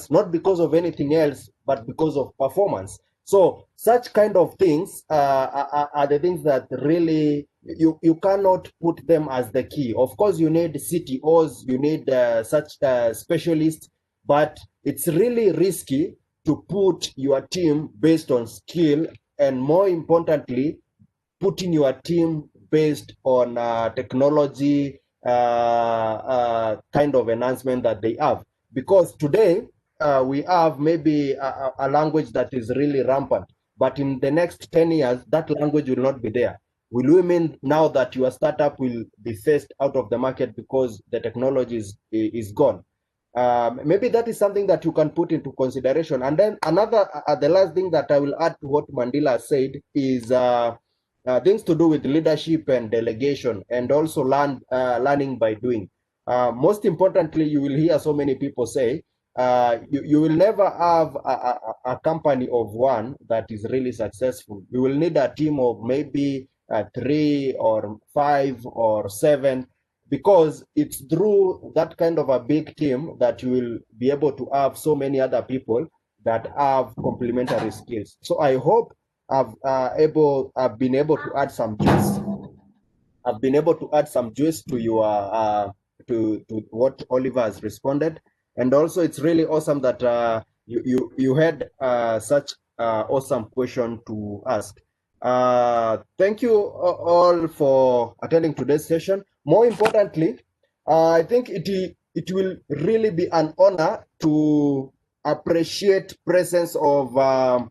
not because of anything else, but because of performance. So such kind of things are the things that really you cannot put them as the key. Of course, you need CTOs, you need such specialists, but it's really risky to put your team based on skill, and more importantly, putting your team based on technology kind of enhancement that they have. Because today we have maybe a language that is really rampant, but in the next 10 years, that language will not be there. Will we mean now that your startup will be phased out of the market because the technology is gone? Maybe that is something that you can put into consideration. And then the last thing that I will add to what Mandela said is things to do with leadership and delegation, and also learning by doing. Most importantly, you will hear so many people say, you will never have a company of one that is really successful. You will need a team of maybe 3 or 5 or 7, because it's through that kind of a big team that you will be able to have so many other people that have complementary skills. So I hope I've been able to add some juice. I've been able to add some juice to your to what Oliver has responded, and also it's really awesome that you had such awesome question to ask. Thank you all for attending today's session. More importantly, I think it will really be an honor to appreciate presence of our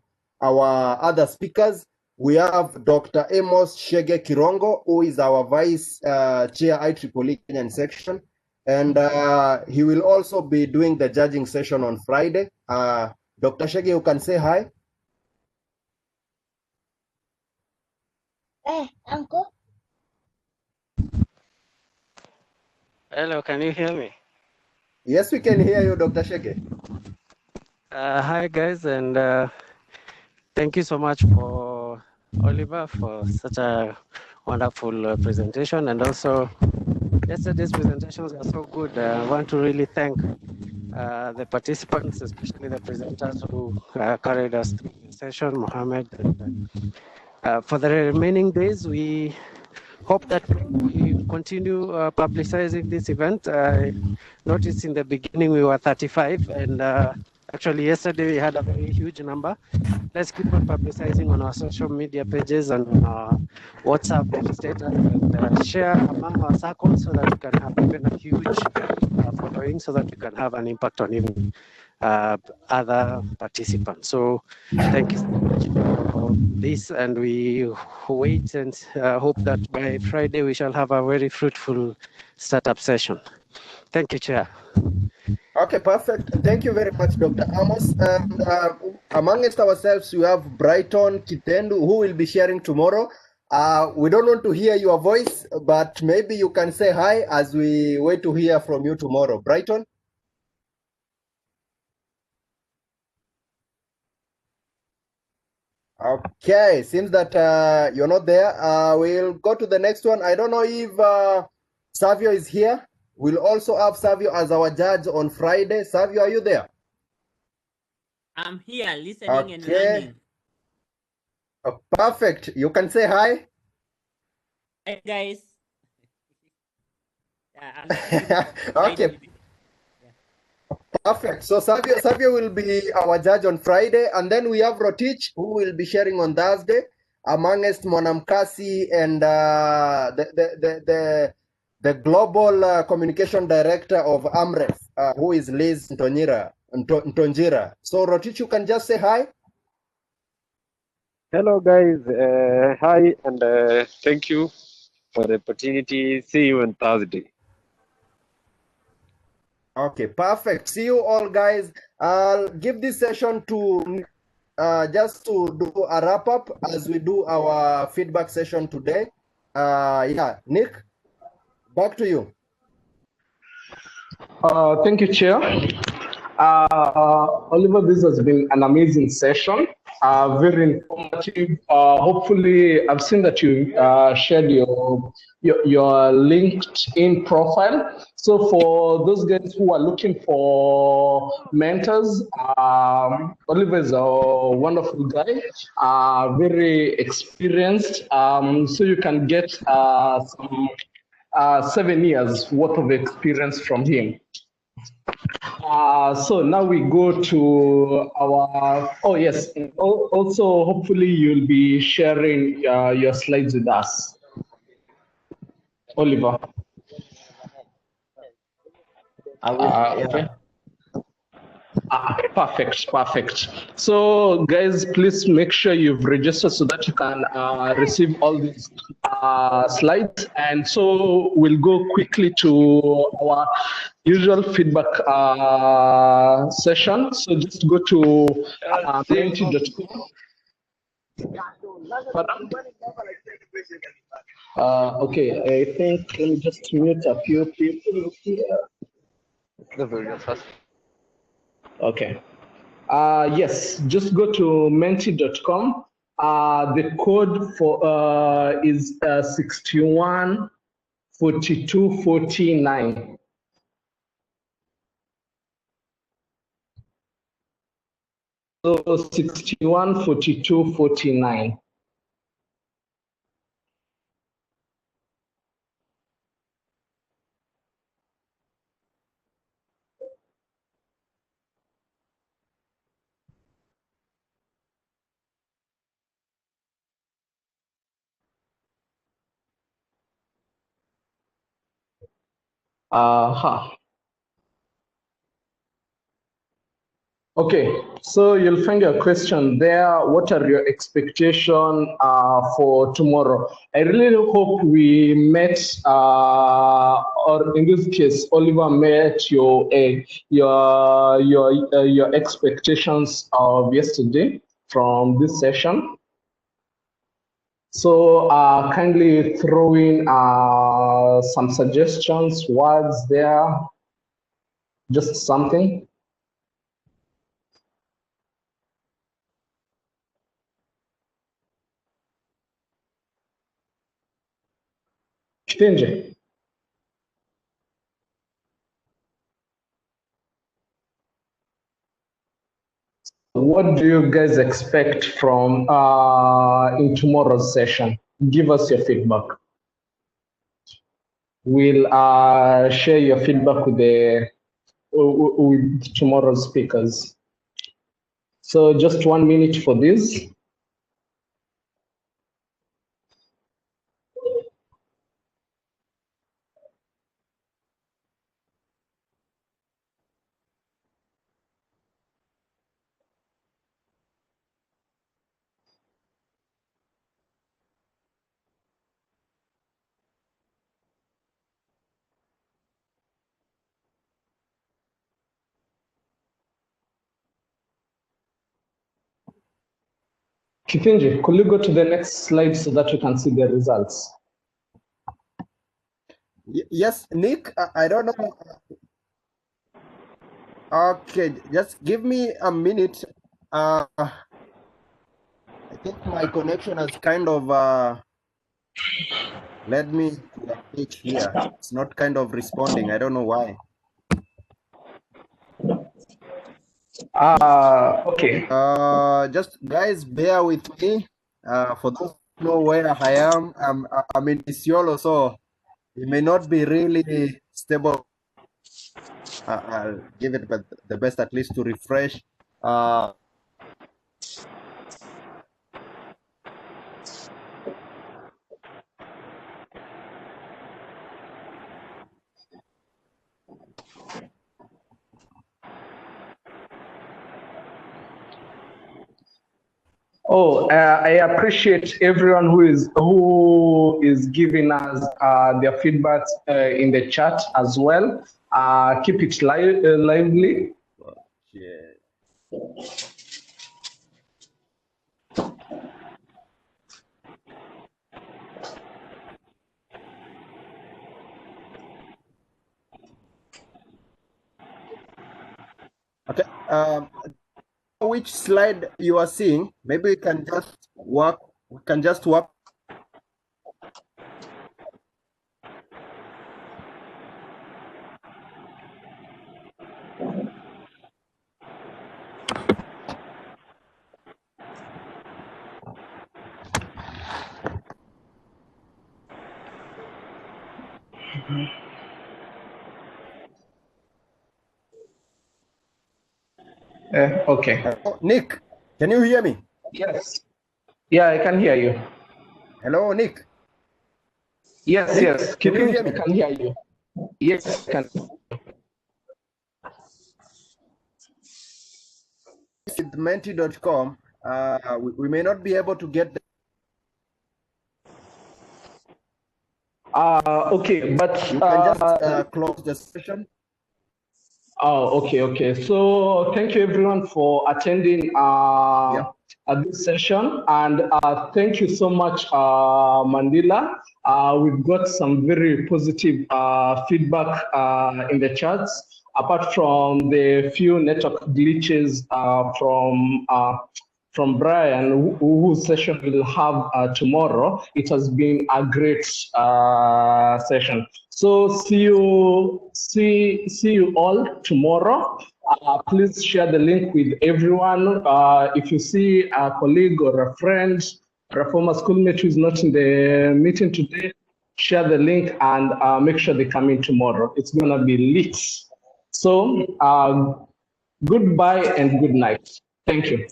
other speakers. We have Dr. Amos Shege Kirongo, who is our Vice Chair IEEE Kenyan section, and he will also be doing the judging session on Friday. Dr. Shege, you can say hi. Hey, uncle. Hello, can you hear me? Yes, we can hear you, Dr. Shege. Hi, guys, and thank you so much for Oliver for such a wonderful presentation. And also, yesterday's presentations are so good. I want to really thank the participants, especially the presenters who carried us through the session, Mohammed. And, for the remaining days, we hope that we continue publicizing this event. I noticed in the beginning we were 35, and actually yesterday we had a very huge number. Let's keep on publicizing on our social media pages and on our WhatsApp status, and share among our circles so that we can have even a huge following, so that we can have an impact on even other participants. So thank you so much for this, and we wait and hope that by Friday we shall have a very fruitful startup session. Thank you, Chair. Okay, perfect. Thank you very much, Dr. Amos. And amongst ourselves, we have Brighton Kitendu, who will be sharing tomorrow. We don't want to hear your voice, but maybe you can say hi as we wait to hear from you tomorrow. Brighton? Okay, seems that you're not there. We'll go to the next one. I don't know if Savio is here. We'll also have Savio as our judge on Friday. Savio, are you there? I'm here listening and learning. Perfect. You can say hi. Hey guys. Okay. Perfect. So Savio will be our judge on Friday, and then we have Rotich, who will be sharing on Thursday, amongst Monamkasi and the global communication director of AMREF, who is Liz Ntonjira. So Rotich, you can just say hi. Hello guys, hi and thank you for the opportunity. See you on Thursday. Okay, perfect. See you all, guys. I'll give this session to just to do a wrap up as we do our feedback session today. Yeah, Nick, back to you. Thank you, Chair. Oliver, this has been an amazing session, very informative. Hopefully, I've seen that you shared your LinkedIn profile. So for those guys who are looking for mentors, Oliver is a wonderful guy, very experienced. So you can get some 7 years worth of experience from him. So now we go to our, oh yes, also hopefully you'll be sharing your slides with us. Oliver. I will, yeah. Okay. Perfect. So guys, please make sure you've registered so that you can receive all these slides. And so we'll go quickly to our usual feedback session. So just go to menti.com. Okay, I think let me just mute a few people here. Okay. Yes, just go to menti.com. The code for is 614249. So 614249. Okay, so you'll find your question there. What are your expectations for tomorrow? I really hope we met, or in this case, Oliver met your expectations of yesterday from this session. So kindly throw in some suggestions, words there, just something. Kitinje. What do you guys expect from in tomorrow's session? Give us your feedback. We'll share your feedback with tomorrow's speakers. So just 1 minute for this. Kitinji, could you go to the next slide so that you can see the results? Yes, Nick, I don't know. Okay, just give me a minute. I think my connection has kind of led me to a page here. It's not kind of responding. I don't know why. Okay. Just guys, bear with me. For those who know where I am, I'm in Isiolo, so it may not be really stable. I'll give it the best at least to refresh. I appreciate everyone who is giving us their feedback in the chat as well. Keep it lively. Yeah. Okay. Which slide you are seeing? Maybe we can just work. We can just work. Okay. Nick, can you hear me? Yes. Yeah, I can hear you. Hello, Nick. Yes, Nick, yes. Can you hear me? I can hear you. Yes, I can. With menti.com, we may not be able to get the okay, but you can just close the session. Oh, okay. So thank you everyone for attending this session, and thank you so much, Mandela. We've got some very positive feedback in the chats, apart from the few network glitches from Brian, whose session we'll have tomorrow. It has been a great session. So see you all tomorrow. Please share the link with everyone. If you see a colleague or a friend or a former schoolmate who is not in the meeting today, share the link and make sure they come in tomorrow. It's gonna be lit. So goodbye and good night. Thank you.